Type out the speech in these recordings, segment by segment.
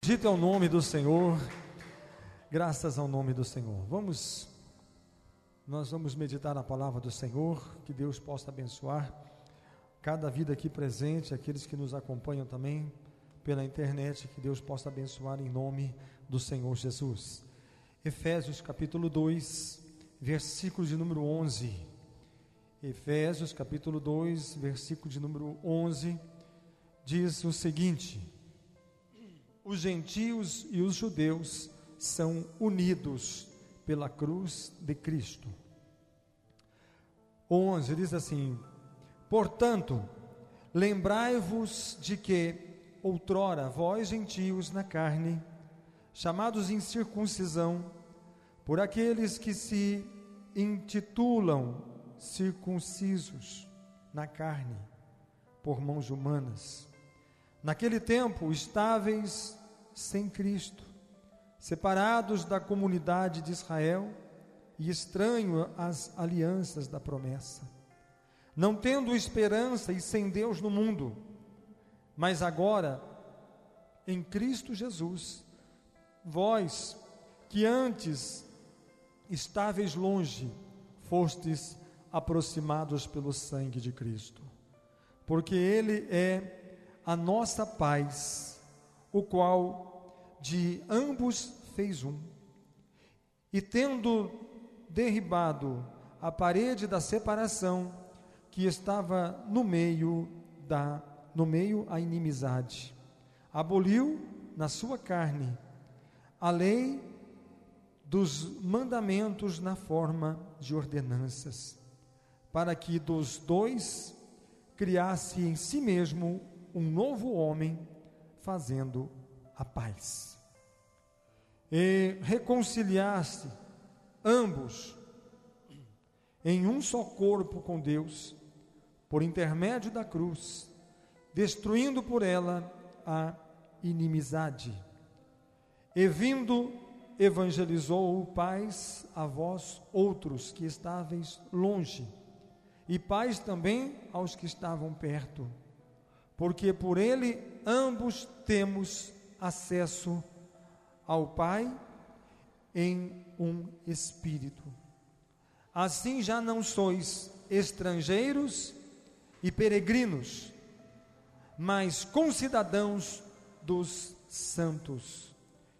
Bendito é o nome do Senhor, graças ao nome do Senhor. Nós vamos meditar na palavra do Senhor, que Deus possa abençoar cada vida aqui presente, aqueles que nos acompanham também pela internet, que Deus possa abençoar em nome do Senhor Jesus. Efésios capítulo 2, versículo de número 11. Efésios capítulo 2, versículo de número 11, diz o seguinte: os gentios e os judeus são unidos pela cruz de Cristo. 11 diz assim: portanto, lembrai-vos de que outrora vós gentios na carne, chamados em circuncisão, por aqueles que se intitulam circuncisos na carne, por mãos humanas, naquele tempo estáveis sem Cristo, separados da comunidade de Israel e estranho às alianças da promessa, não tendo esperança e sem Deus no mundo. Mas agora, em Cristo Jesus, vós que antes estáveis longe, fostes aproximados pelo sangue de Cristo, porque Ele é a nossa paz, o qual de ambos fez um, e tendo derribado a parede da separação que estava no meio a inimizade, aboliu na sua carne a lei dos mandamentos na forma de ordenanças, para que dos dois criasse em si mesmo um novo homem, fazendo a paz, e reconciliasse ambos em um só corpo com Deus, por intermédio da cruz, destruindo por ela a inimizade. E vindo, evangelizou paz a vós outros que estáveis longe, e paz também aos que estavam perto, porque por ele ambos temos acesso ao Pai em um Espírito. Assim já não sois estrangeiros e peregrinos, mas concidadãos dos santos,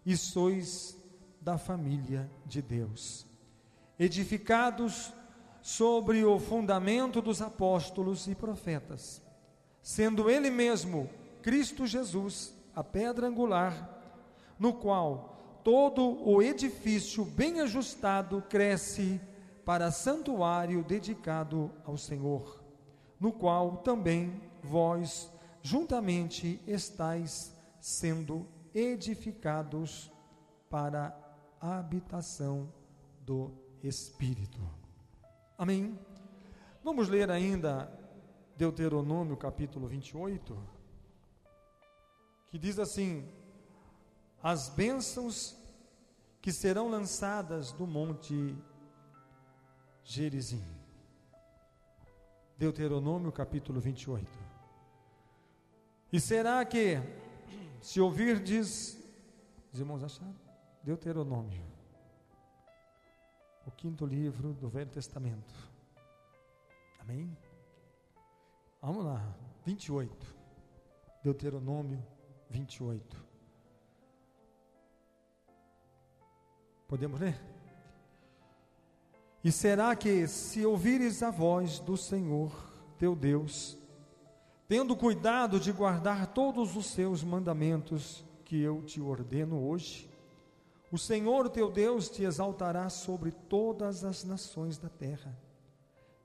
e sois da família de Deus, edificados sobre o fundamento dos apóstolos e profetas, sendo Ele mesmo, Cristo Jesus, a pedra angular, no qual todo o edifício bem ajustado cresce para santuário dedicado ao Senhor, no qual também vós juntamente estáis sendo edificados para a habitação do Espírito. Amém? Vamos ler ainda Deuteronômio capítulo 28, que diz assim: as bênçãos que serão lançadas do monte Gerizim. Deuteronômio capítulo 28. E será que, se ouvirdes, os irmãos acharam? Deuteronômio, o 5º livro do Velho Testamento. Amém? Vamos lá, 28, Deuteronômio 28. Podemos ler? E será que, se ouvires a voz do Senhor teu Deus, tendo cuidado de guardar todos os seus mandamentos que eu te ordeno hoje, o Senhor teu Deus te exaltará sobre todas as nações da terra,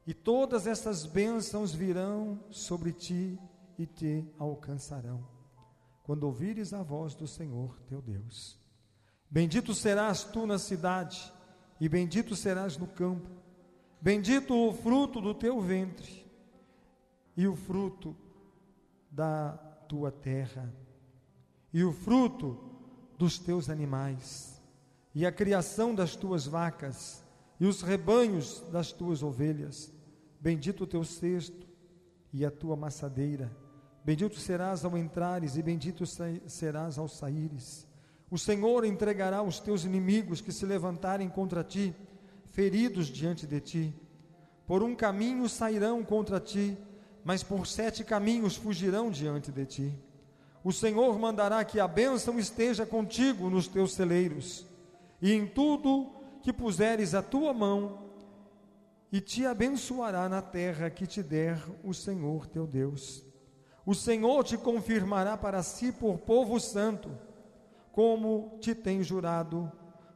e todas essas bênçãos virão sobre ti e te alcançarão, quando ouvires a voz do Senhor teu Deus. Bendito serás tu na cidade, e bendito serás no campo. Bendito o fruto do teu ventre, e o fruto da tua terra, e o fruto dos teus animais, e a criação das tuas vacas, e os rebanhos das tuas ovelhas. Bendito o teu cesto e a tua maçadeira. Bendito serás ao entrares e bendito serás ao saíres. O Senhor entregará os teus inimigos que se levantarem contra ti, feridos diante de ti. Por um caminho sairão contra ti, mas por 7 caminhos fugirão diante de ti. O Senhor mandará que a bênção esteja contigo nos teus celeiros, e em tudo que puseres a tua mão, e te abençoará na terra que te der o Senhor teu Deus. O Senhor te confirmará para si por povo santo, como te tem jurado,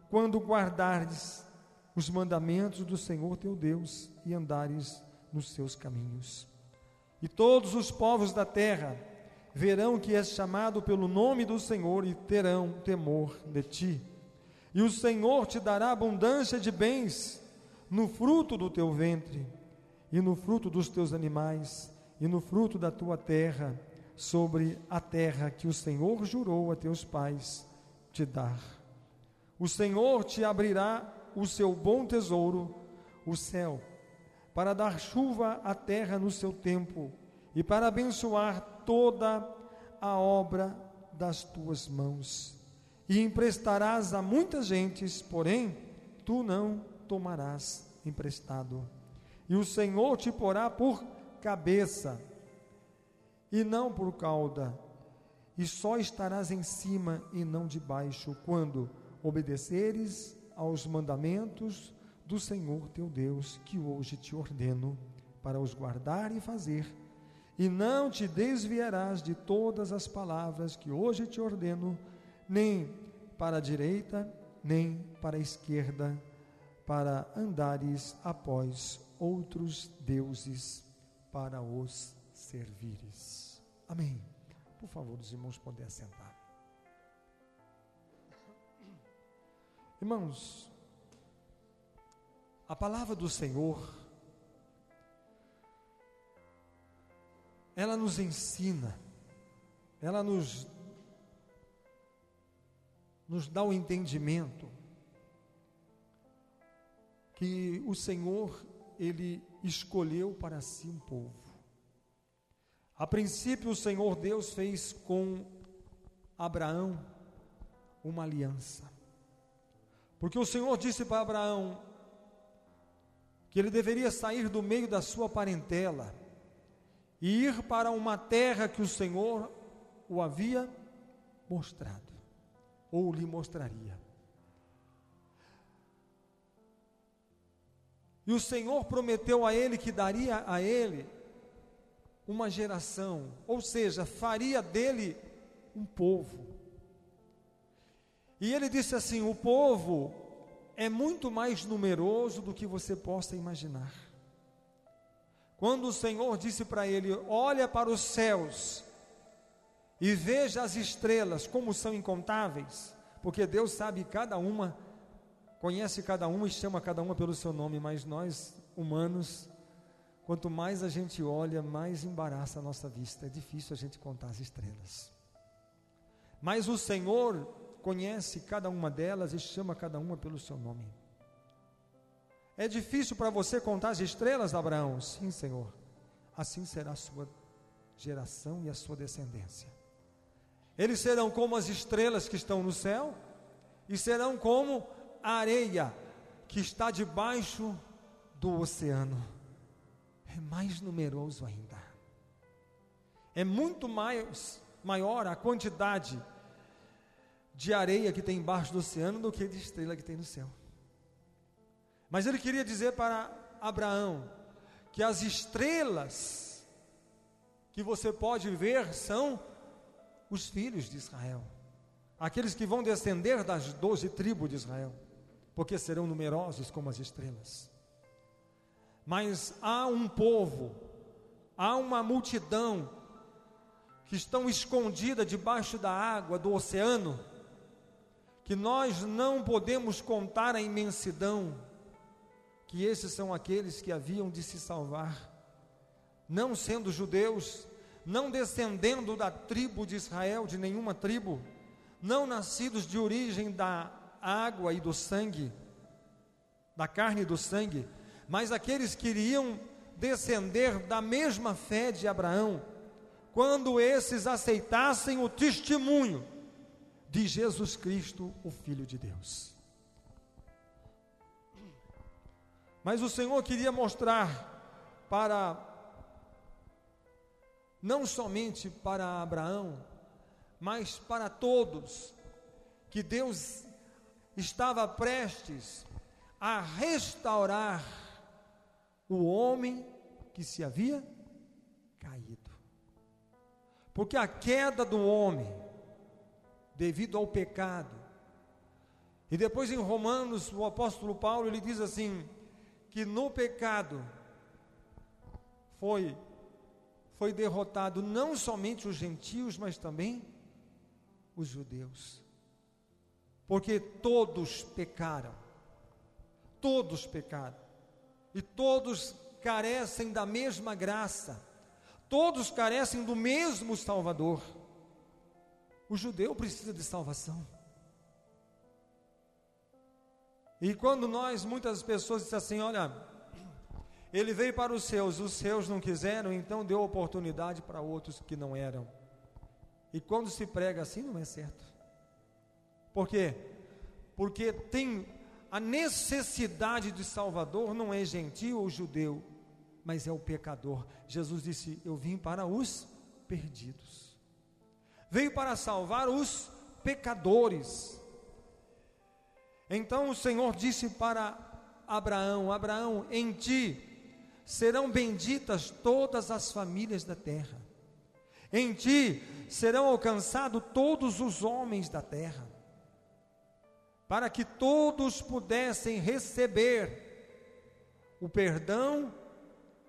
quando guardares os mandamentos do Senhor teu Deus e andares nos seus caminhos. E todos os povos da terra verão que és chamado pelo nome do Senhor e terão temor de ti. E o Senhor te dará abundância de bens no fruto do teu ventre, e no fruto dos teus animais, e no fruto da tua terra, sobre a terra que o Senhor jurou a teus pais te dar. O Senhor te abrirá o seu bom tesouro, o céu, para dar chuva à terra no seu tempo, e para abençoar toda a obra das tuas mãos. E emprestarás a muitas gentes, porém, tu não tomarás emprestado. E o Senhor te porá por cabeça, e não por cauda, e só estarás em cima e não debaixo, quando obedeceres aos mandamentos do Senhor teu Deus, que hoje te ordeno, para os guardar e fazer, e não te desviarás de todas as palavras que hoje te ordeno, nem para a direita, nem para a esquerda, para andares após outros deuses, para os servires. Amém. Por favor, os irmãos podem assentar. Irmãos, a palavra do Senhor, ela nos ensina, ela nos dá o entendimento que o Senhor, Ele escolheu para si um povo. A princípio, o Senhor Deus fez com Abraão uma aliança, porque o Senhor disse para Abraão que ele deveria sair do meio da sua parentela e ir para uma terra que o Senhor o havia mostrado, ou lhe mostraria. E o Senhor prometeu a ele que daria a ele uma geração, ou seja, faria dele um povo. E ele disse assim: o povo é muito mais numeroso do que você possa imaginar. Quando o Senhor disse para ele: olha para os céus e veja as estrelas, como são incontáveis, porque Deus sabe cada uma, conhece cada uma e chama cada uma pelo seu nome, mas nós, humanos, quanto mais a gente olha, mais embaraça a nossa vista, é difícil a gente contar as estrelas. Mas o Senhor conhece cada uma delas e chama cada uma pelo seu nome. É difícil para você contar as estrelas, Abraão? Sim, Senhor. Assim será a sua geração e a sua descendência. Eles serão como as estrelas que estão no céu, e serão como a areia que está debaixo do oceano. É mais numeroso ainda. É muito maior a quantidade de areia que tem embaixo do oceano do que de estrela que tem no céu. Mas ele queria dizer para Abraão que as estrelas que você pode ver são os filhos de Israel, aqueles que vão descender das 12 tribos de Israel, porque serão numerosos como as estrelas. Mas há um povo, há uma multidão que estão escondida debaixo da água do oceano, que nós não podemos contar a imensidão, que esses são aqueles que haviam de se salvar, não sendo judeus, não descendendo da tribo de Israel, de nenhuma tribo, não nascidos de origem da água e do sangue, da carne e do sangue, mas aqueles que iriam descender da mesma fé de Abraão, quando esses aceitassem o testemunho de Jesus Cristo, o Filho de Deus. Mas o Senhor queria mostrar não somente para Abraão, mas para todos, que Deus estava prestes a restaurar o homem que se havia caído. Porque a queda do homem, devido ao pecado, e depois em Romanos, o apóstolo Paulo, ele diz assim, que no pecado foi derrotado não somente os gentios, mas também os judeus. Porque todos pecaram, e todos carecem da mesma graça, todos carecem do mesmo Salvador. O judeu precisa de salvação. E quando muitas pessoas dizem assim, olha, ele veio para os seus não quiseram, então deu oportunidade para outros que não eram. E quando se prega assim, não é certo. Por quê? Porque tem a necessidade de Salvador, não é gentio ou judeu, mas é o pecador. Jesus disse, eu vim para os perdidos. Veio para salvar os pecadores. Então o Senhor disse para Abraão, Abraão, em ti serão benditas todas as famílias da terra. Em ti serão alcançados todos os homens da terra, para que todos pudessem receber o perdão,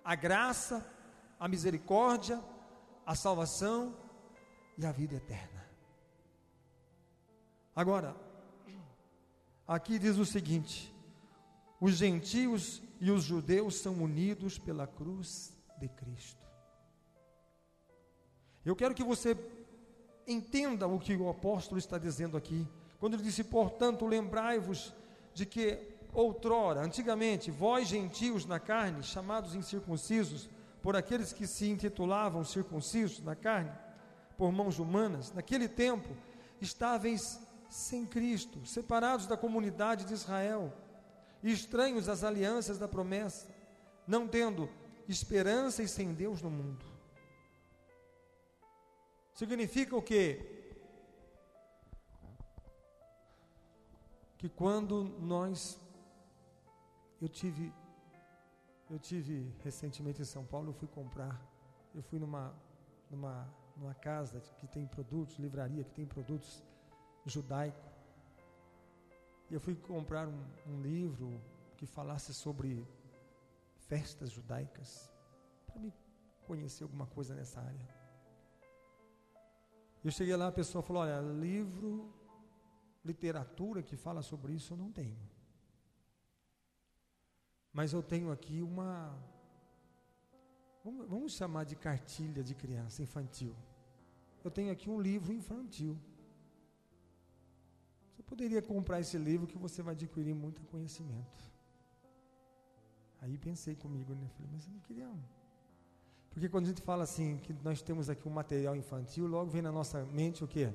a graça, a misericórdia, a salvação e a vida eterna. Agora, aqui diz o seguinte: os gentios e os judeus são unidos pela cruz de Cristo. Eu quero que você entenda o que o apóstolo está dizendo aqui, quando ele disse, portanto, lembrai-vos de que outrora, antigamente, vós gentios na carne, chamados incircuncisos, por aqueles que se intitulavam circuncisos na carne, por mãos humanas, naquele tempo, estáveis sem Cristo, separados da comunidade de Israel, e estranhos às alianças da promessa, não tendo esperança e sem Deus no mundo. Significa o quê? Que quando eu tive recentemente em São Paulo, eu fui numa casa que tem produtos, livraria que tem produtos judaicos, e eu fui comprar um livro que falasse sobre festas judaicas, para me conhecer alguma coisa nessa área. Eu cheguei lá, a pessoa falou, olha, literatura que fala sobre isso eu não tenho, mas eu tenho aqui vamos chamar de cartilha de criança, infantil. Eu tenho aqui um livro infantil. Você poderia comprar esse livro que você vai adquirir muito conhecimento. Aí pensei comigo, né? Falei, mas eu não queria. Porque quando a gente fala assim, que nós temos aqui um material infantil, logo vem na nossa mente o quê?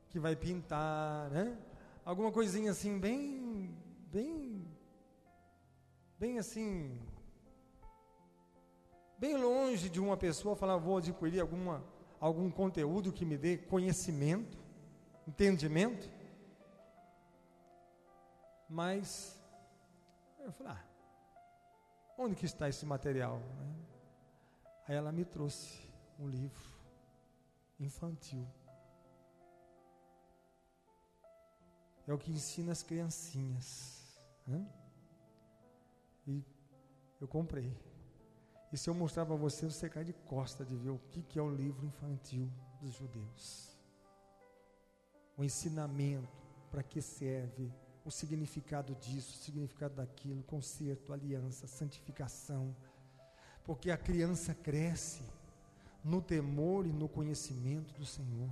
Que vai pintar, né? Alguma coisinha assim, bem assim, bem longe de uma pessoa falar, vou adquirir algum conteúdo que me dê conhecimento, entendimento. Mas eu falei, onde que está esse material? Aí ela me trouxe um livro infantil. É o que ensina as criancinhas, né? E eu comprei. E se eu mostrar para você, você cai de costa de ver o que é o livro infantil dos judeus. O ensinamento, para que serve, o significado disso, o significado daquilo, conserto, aliança, santificação. Porque a criança cresce no temor e no conhecimento do Senhor.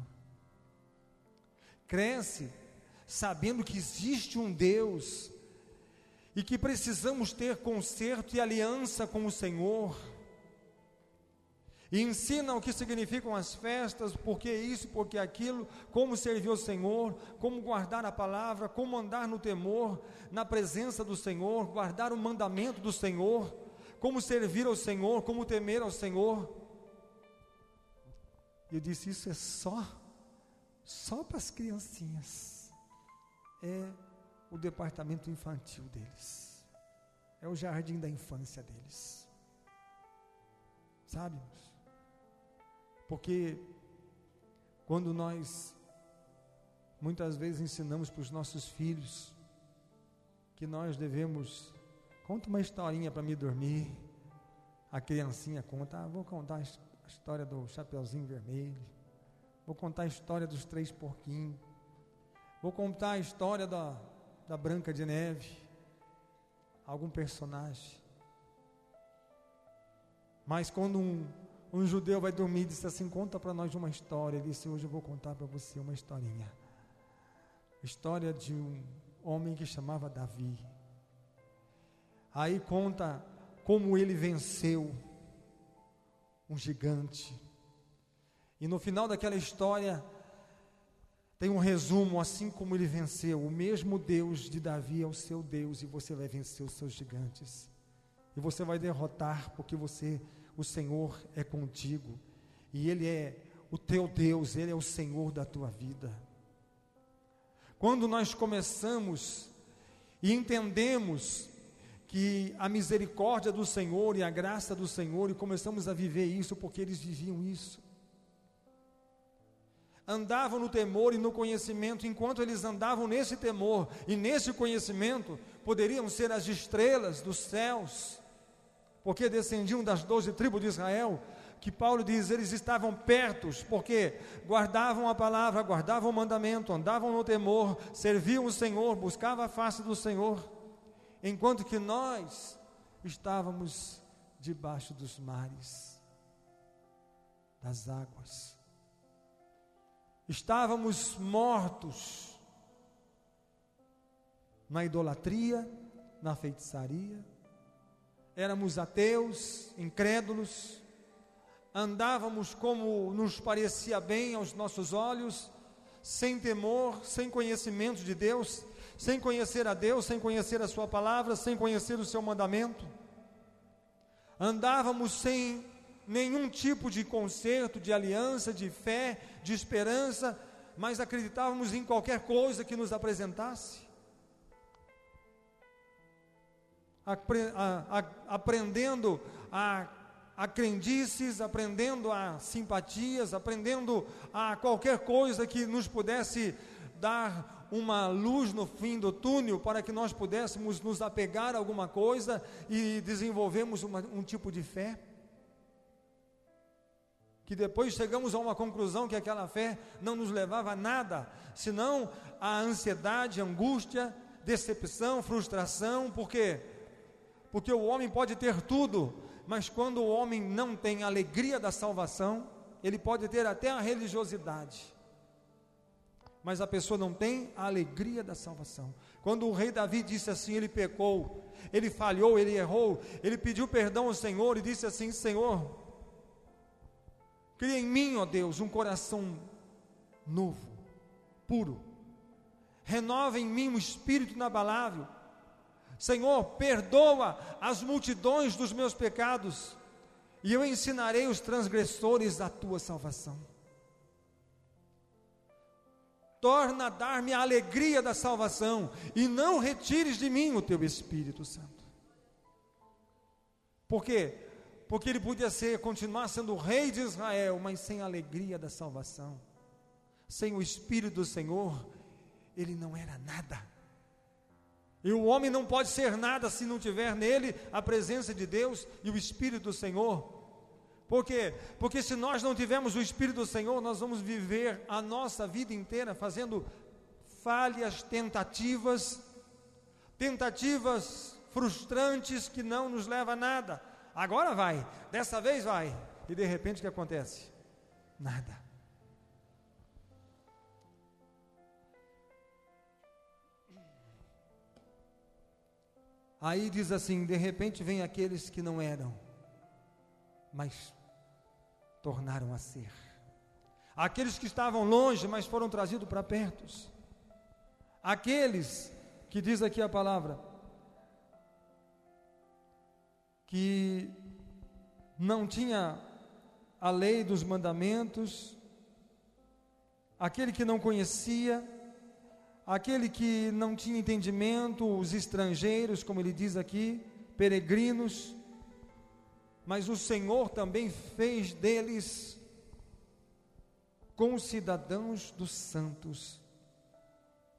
Cresce sabendo que existe um Deus e que precisamos ter conserto e aliança com o Senhor. e ensina o que significam as festas, por que isso, por que aquilo, como servir ao Senhor, como guardar a palavra, como andar no temor, na presença do Senhor, guardar o mandamento do Senhor, como servir ao Senhor, como temer ao Senhor. E eu disse, isso é só para as criancinhas, é o departamento infantil deles, é o jardim da infância deles, sabe? Porque quando nós muitas vezes ensinamos para os nossos filhos que nós devemos, conta uma historinha para me dormir, a criancinha conta, vou contar a história do Chapeuzinho Vermelho, vou contar a história dos 3 porquinhos, vou contar a história da Branca de Neve, algum personagem. Mas quando um judeu vai dormir e disse assim, conta para nós uma história, ele disse, hoje eu vou contar para você uma historinha, história de um homem que chamava Davi. Aí conta como ele venceu um gigante, e no final daquela história tem um resumo, assim como ele venceu, o mesmo Deus de Davi é o seu Deus, e você vai vencer os seus gigantes, e você vai derrotar, porque o Senhor é contigo, e Ele é o teu Deus, Ele é o Senhor da tua vida. Quando nós começamos e entendemos que a misericórdia do Senhor e a graça do Senhor, e começamos a viver isso, porque eles viviam isso, andavam no temor e no conhecimento. Enquanto eles andavam nesse temor e nesse conhecimento, poderiam ser as estrelas dos céus, porque descendiam das 12 tribos de Israel, que Paulo diz, eles estavam pertos, porque guardavam a palavra, guardavam o mandamento, andavam no temor, serviam o Senhor, buscavam a face do Senhor, enquanto que nós estávamos debaixo dos mares, das águas, estávamos mortos na idolatria, na feitiçaria, éramos ateus, incrédulos, andávamos como nos parecia bem aos nossos olhos, sem temor, sem conhecimento de Deus, sem conhecer a Deus, sem conhecer a sua palavra, sem conhecer o seu mandamento. Andávamos sem nenhum tipo de conserto, de aliança, de fé, de esperança, mas acreditávamos em qualquer coisa que nos apresentasse. Aprendendo a crendices, aprendendo a simpatias, aprendendo a qualquer coisa que nos pudesse dar uma luz no fim do túnel, para que nós pudéssemos nos apegar a alguma coisa e desenvolvermos um tipo de fé, que depois chegamos a uma conclusão que aquela fé não nos levava a nada, senão a ansiedade, angústia, decepção, frustração. Por quê? Porque o homem pode ter tudo, mas quando o homem não tem a alegria da salvação, ele pode ter até a religiosidade, mas a pessoa não tem a alegria da salvação. Quando o rei Davi disse assim, ele pecou, ele falhou, ele errou, ele pediu perdão ao Senhor e disse assim, Senhor, cria em mim, ó Deus, um coração novo, puro, renova em mim um espírito inabalável. Senhor, perdoa as multidões dos meus pecados, e eu ensinarei os transgressores a tua salvação. Torna a dar-me a alegria da salvação, e não retires de mim o teu Espírito Santo. Por quê? Porque ele podia continuar sendo o rei de Israel, mas sem a alegria da salvação, sem o Espírito do Senhor, ele não era nada. E o homem não pode ser nada se não tiver nele a presença de Deus e o Espírito do Senhor. Por quê? Porque se nós não tivermos o Espírito do Senhor, nós vamos viver a nossa vida inteira fazendo falhas, tentativas frustrantes que não nos levam a nada. Agora vai, dessa vez vai, e de repente o que acontece? Nada. Aí diz assim, de repente vem aqueles que não eram, mas tornaram a ser. Aqueles que estavam longe, mas foram trazidos para perto. Aqueles que diz aqui a palavra, que não tinha a lei dos mandamentos, aquele que não conhecia, aquele que não tinha entendimento, os estrangeiros, como ele diz aqui, peregrinos, mas o Senhor também fez deles concidadãos dos santos,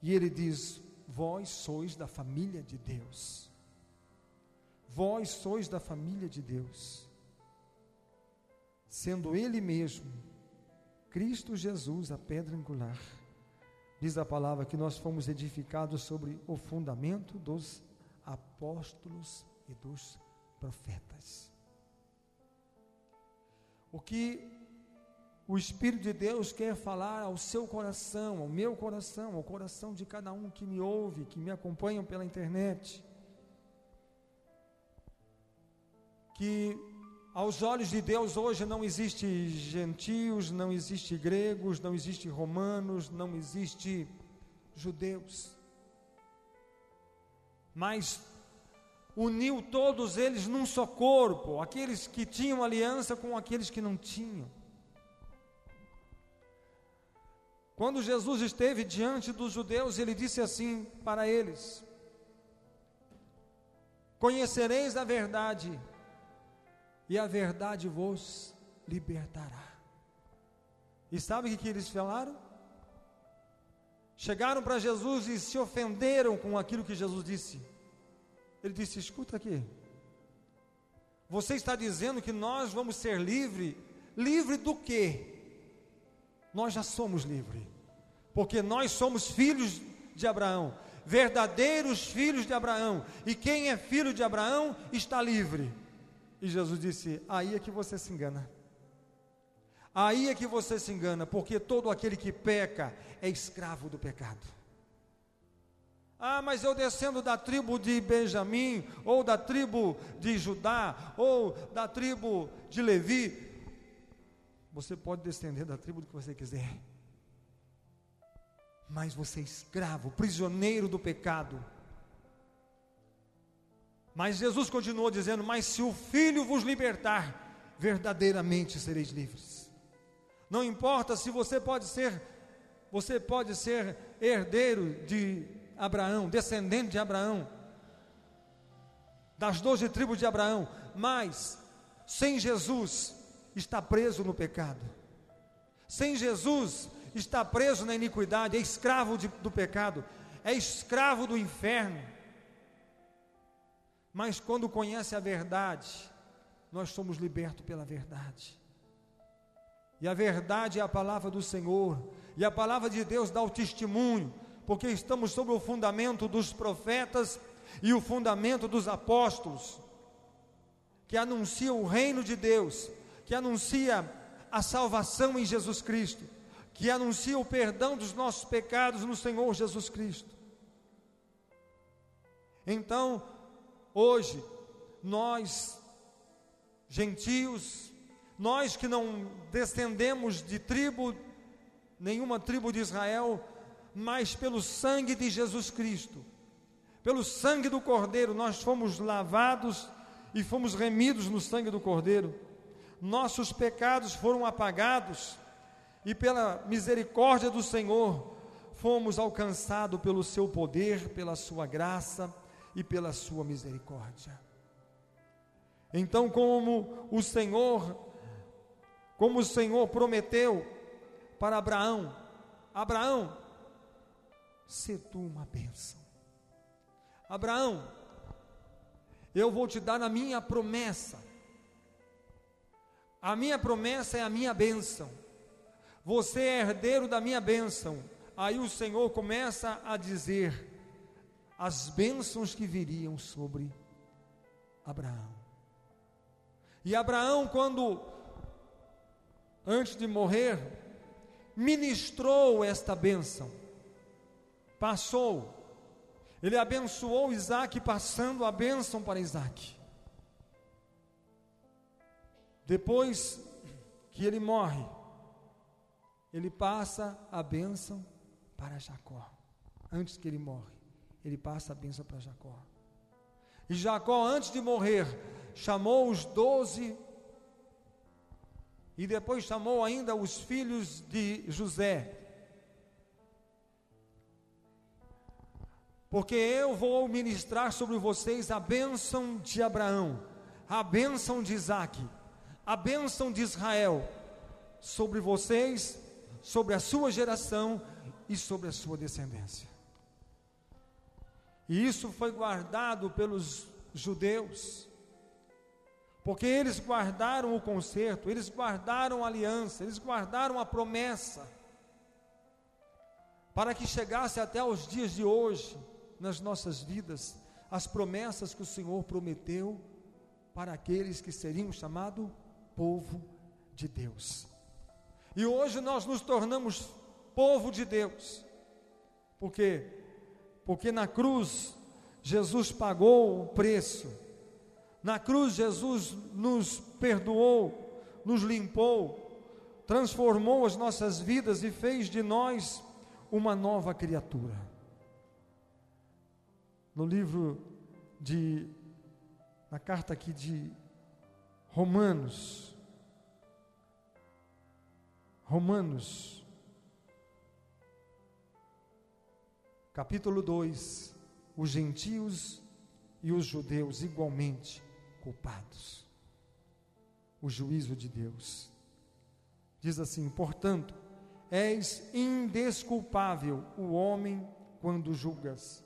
e ele diz: vós sois da família de Deus, vós sois da família de Deus, sendo Ele mesmo, Cristo Jesus, a pedra angular. Diz a palavra que nós fomos edificados sobre o fundamento dos apóstolos e dos profetas. O que o Espírito de Deus quer falar ao seu coração, ao meu coração, ao coração de cada um que me ouve, que me acompanham pela internet, que aos olhos de Deus hoje não existe gentios, não existe gregos, não existe romanos, não existe judeus, mas uniu todos eles num só corpo, aqueles que tinham aliança com aqueles que não tinham. Quando Jesus esteve diante dos judeus, ele disse assim para eles: conhecereis a verdade, e a verdade vos libertará. E sabe o que eles falaram? Chegaram para Jesus e se ofenderam com aquilo que Jesus disse. Ele disse: escuta aqui, você está dizendo que nós vamos ser livres? Livre do quê? Nós já somos livres, porque nós somos filhos de Abraão, verdadeiros filhos de Abraão, e quem é filho de Abraão está livre. E Jesus disse: aí é que você se engana, aí é que você se engana, porque todo aquele que peca é escravo do pecado. Ah, mas eu descendo da tribo de Benjamim, ou da tribo de Judá, ou da tribo de Levi. Você pode descender da tribo que você quiser, mas você é escravo, prisioneiro do pecado. Mas Jesus continuou dizendo: mas se o Filho vos libertar, verdadeiramente sereis livres. Não importa se você pode ser herdeiro de Abraão, descendente de Abraão, das 12 tribos de Abraão, mas sem Jesus está preso no pecado, sem Jesus está preso na iniquidade, é escravo do pecado, é escravo do inferno. Mas quando conhece a verdade, nós somos libertos pela verdade, e a verdade é a palavra do Senhor, e a palavra de Deus dá o testemunho, porque estamos sobre o fundamento dos profetas e o fundamento dos apóstolos, que anunciam o reino de Deus, que anuncia a salvação em Jesus Cristo, que anuncia o perdão dos nossos pecados no Senhor Jesus Cristo. Então, hoje, nós, gentios, nós que não descendemos de nenhuma tribo de Israel, mas pelo sangue de Jesus Cristo, pelo sangue do Cordeiro, nós fomos lavados e fomos remidos no sangue do Cordeiro. Nossos pecados foram apagados, e pela misericórdia do Senhor, fomos alcançados pelo seu poder, pela sua graça e pela sua misericórdia. Então, como o Senhor prometeu para Abraão: Abraão, sê tu uma bênção. Abraão, eu vou te dar a minha promessa. A minha promessa é a minha bênção. Você é herdeiro da minha bênção. Aí o Senhor começa a dizer as bênçãos que viriam sobre Abraão. E Abraão, antes de morrer, ministrou esta bênção. Ele abençoou Isaque, passando a bênção para Isaque. Depois que ele morre, ele passa a bênção para Jacó. Antes que ele morre, ele passa a bênção para Jacó. E Jacó, antes de morrer, chamou os 12 e depois chamou ainda os filhos de José. Porque eu vou ministrar sobre vocês a bênção de Abraão, a bênção de Isaque, a bênção de Israel, sobre vocês, sobre a sua geração e sobre a sua descendência. E isso foi guardado pelos judeus, porque eles guardaram o concerto, eles guardaram a aliança, eles guardaram a promessa, para que chegasse até os dias de hoje, nas nossas vidas, as promessas que o Senhor prometeu para aqueles que seriam chamados povo de Deus. E hoje nós nos tornamos povo de Deus. Por quê? Porque na cruz Jesus pagou o preço. Na cruz Jesus nos perdoou, nos limpou, transformou as nossas vidas e fez de nós uma nova criatura. No livro na carta aqui de Romanos, capítulo 2, os gentios e os judeus igualmente culpados. O juízo de Deus. Diz assim: portanto, és indesculpável o homem quando julgas,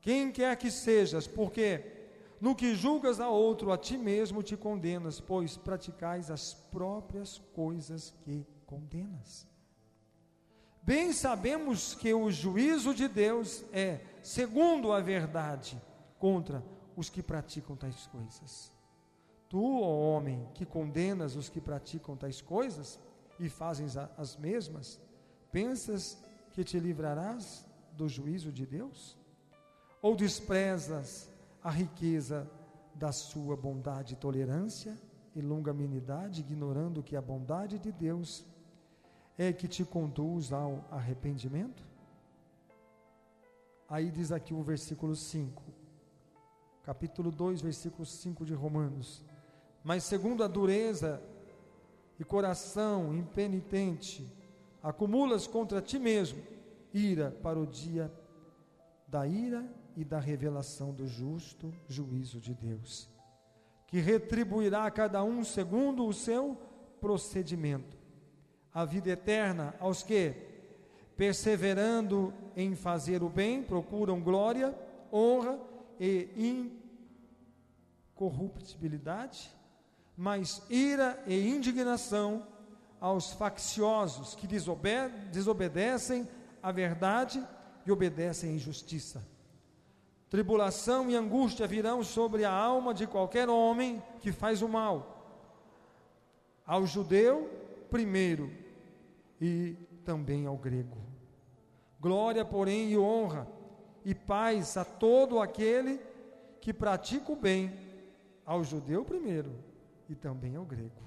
quem quer que sejas, porque no que julgas a outro, a ti mesmo te condenas, pois praticais as próprias coisas que condenas. Bem sabemos que o juízo de Deus é segundo a verdade contra os que praticam tais coisas. Tu, ó homem, que condenas os que praticam tais coisas e fazem as mesmas, pensas que te livrarás do juízo de Deus? Ou desprezas a riqueza da sua bondade, tolerância e longanimidade, ignorando que a bondade de Deus é que te conduz ao arrependimento? Aí diz aqui o versículo 5, capítulo 2, versículo 5 de Romanos: mas segundo a dureza e coração impenitente, acumulas contra ti mesmo ira para o dia da ira e da revelação do justo juízo de Deus, que retribuirá a cada um segundo o seu procedimento, a vida eterna aos que, perseverando em fazer o bem, procuram glória, honra e incorruptibilidade, mas ira e indignação aos facciosos que desobedecem à verdade e obedecem à injustiça. Tribulação e angústia virão sobre a alma de qualquer homem que faz o mal, ao judeu primeiro e também ao grego. Glória, porém, e honra e paz a todo aquele que pratica o bem, ao judeu primeiro e também ao grego.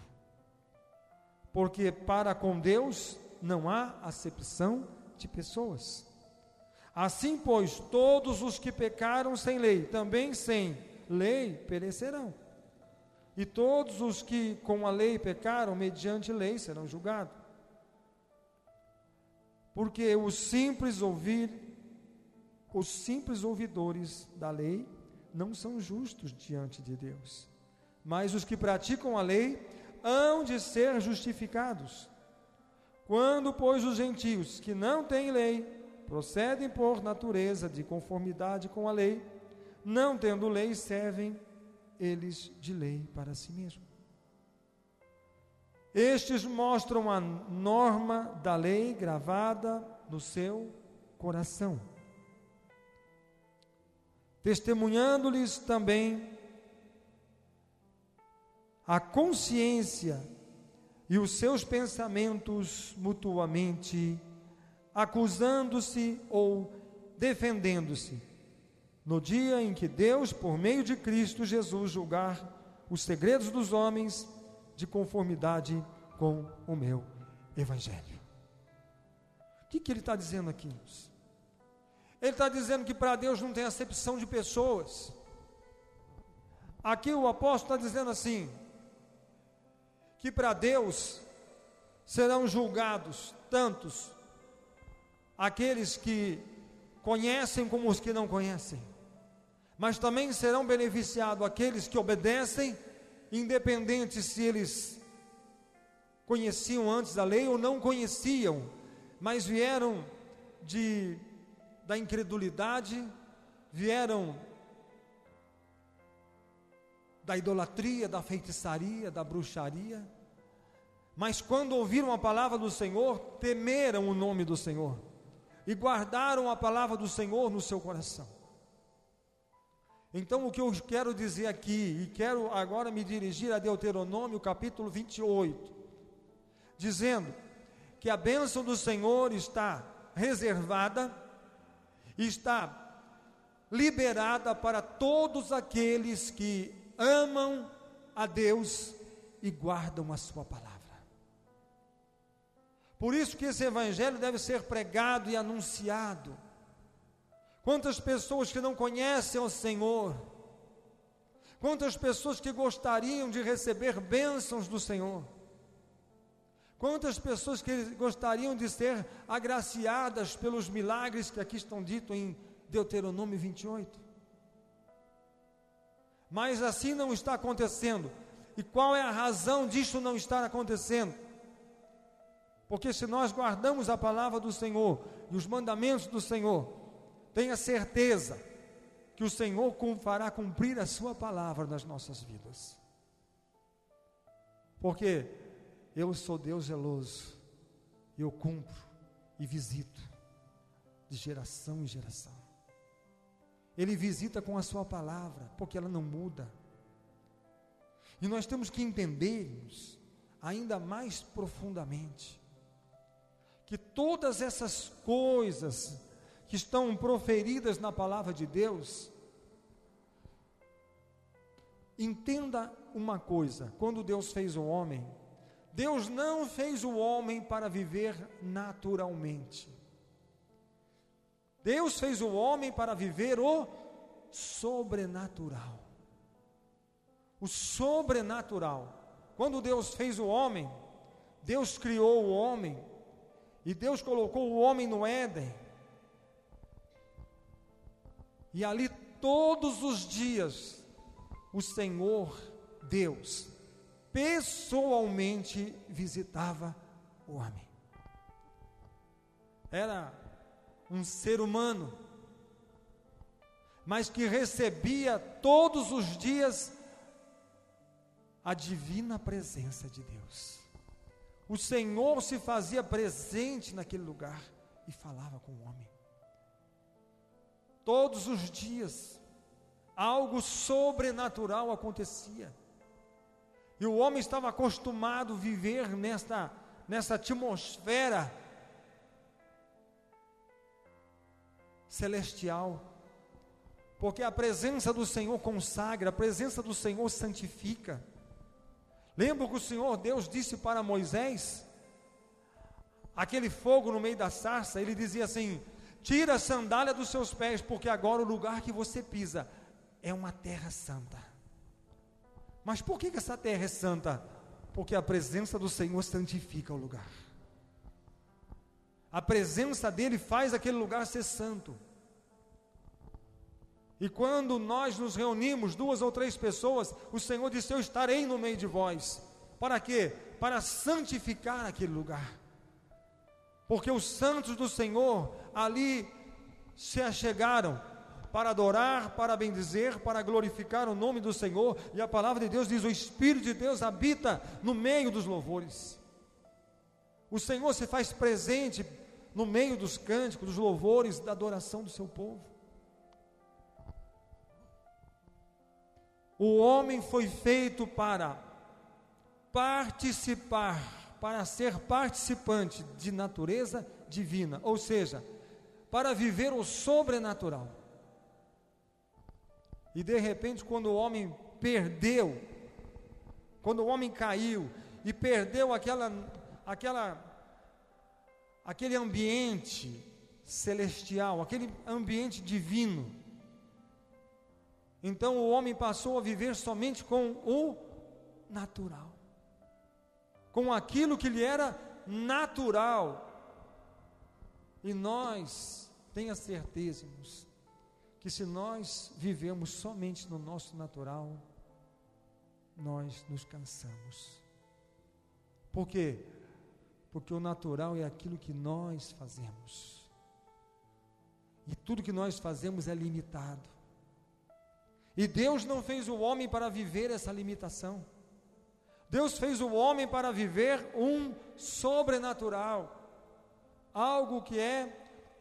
Porque para com Deus não há acepção de pessoas. Assim, pois, todos os que pecaram sem lei, também sem lei perecerão. E todos os que com a lei pecaram, mediante lei, serão julgados. Porque os simples ouvidores da lei não são justos diante de Deus, mas os que praticam a lei hão de ser justificados. Quando, pois, os gentios que não têm lei procedem por natureza de conformidade com a lei, não tendo lei, servem eles de lei para si mesmos. Estes mostram a norma da lei gravada no seu coração, testemunhando-lhes também a consciência e os seus pensamentos mutuamente, acusando-se ou defendendo-se, no dia em que Deus, por meio de Cristo Jesus, julgar os segredos dos homens de conformidade com o meu evangelho. O que ele está dizendo aqui, irmãos? Ele está dizendo que para Deus não tem acepção de pessoas. Aqui o apóstolo está dizendo assim, que para Deus serão julgados tantos aqueles que conhecem como os que não conhecem, mas também serão beneficiados aqueles que obedecem, independente se eles conheciam antes da lei ou não conheciam, mas vieram da incredulidade, vieram da idolatria, da feitiçaria, da bruxaria, mas quando ouviram a palavra do Senhor, temeram o nome do Senhor e guardaram a palavra do Senhor no seu coração. Então o que eu quero dizer aqui, e quero agora me dirigir a Deuteronômio capítulo 28, dizendo que a bênção do Senhor está reservada, está liberada para todos aqueles que amam a Deus e guardam a sua palavra. Por isso que esse evangelho deve ser pregado e anunciado. Quantas pessoas que não conhecem o Senhor, quantas pessoas que gostariam de receber bênçãos do Senhor, quantas pessoas que gostariam de ser agraciadas pelos milagres que aqui estão ditos em Deuteronômio 28. Mas assim não está acontecendo. E qual é a razão disso não estar acontecendo? Porque se nós guardamos a palavra do Senhor e os mandamentos do Senhor, tenha certeza que o Senhor fará cumprir a sua palavra nas nossas vidas. Porque eu sou Deus zeloso, eu cumpro e visito de geração em geração. Ele visita com a sua palavra, porque ela não muda. E nós temos que entendermos ainda mais profundamente que todas essas coisas que estão proferidas na palavra de Deus, entenda uma coisa: quando Deus fez o homem, Deus não fez o homem para viver naturalmente. Deus fez o homem para viver o sobrenatural. O sobrenatural. Quando Deus fez o homem, Deus criou o homem, e Deus colocou o homem no Éden. E ali todos os dias, o Senhor Deus pessoalmente visitava o homem. Era um ser humano, mas que recebia todos os dias a divina presença de Deus. O Senhor se fazia presente naquele lugar e falava com o homem. Todos os dias, algo sobrenatural acontecia. E o homem estava acostumado a viver nessa atmosfera celestial, porque a presença do Senhor consagra, a presença do Senhor santifica. Lembra que o Senhor Deus disse para Moisés, aquele fogo no meio da sarça, ele dizia assim: tira a sandália dos seus pés, porque agora o lugar que você pisa é uma terra santa. Mas por que essa terra é santa? Porque a presença do Senhor santifica o lugar. A presença dele faz aquele lugar ser santo. E quando nós nos reunimos, 2 ou 3 pessoas, o Senhor disse: eu estarei no meio de vós. Para quê? Para santificar aquele lugar. Porque os santos do Senhor ali se achegaram para adorar, para bendizer, para glorificar o nome do Senhor. E a palavra de Deus diz: o Espírito de Deus habita no meio dos louvores. O Senhor se faz presente no meio dos cânticos, dos louvores, da adoração do seu povo. O homem foi feito para participar, para ser participante de natureza divina, ou seja, para viver o sobrenatural. E de repente, quando o homem perdeu, quando o homem caiu e perdeu aquele ambiente celestial, aquele ambiente divino. Então o homem passou a viver somente com o natural, com aquilo que lhe era natural. E nós, tenha certeza, irmãos, que se nós vivemos somente no nosso natural, nós nos cansamos. Por quê? Porque o natural é aquilo que nós fazemos, e tudo que nós fazemos é limitado, e Deus não fez o homem para viver essa limitação. Deus fez o homem para viver um sobrenatural, algo que é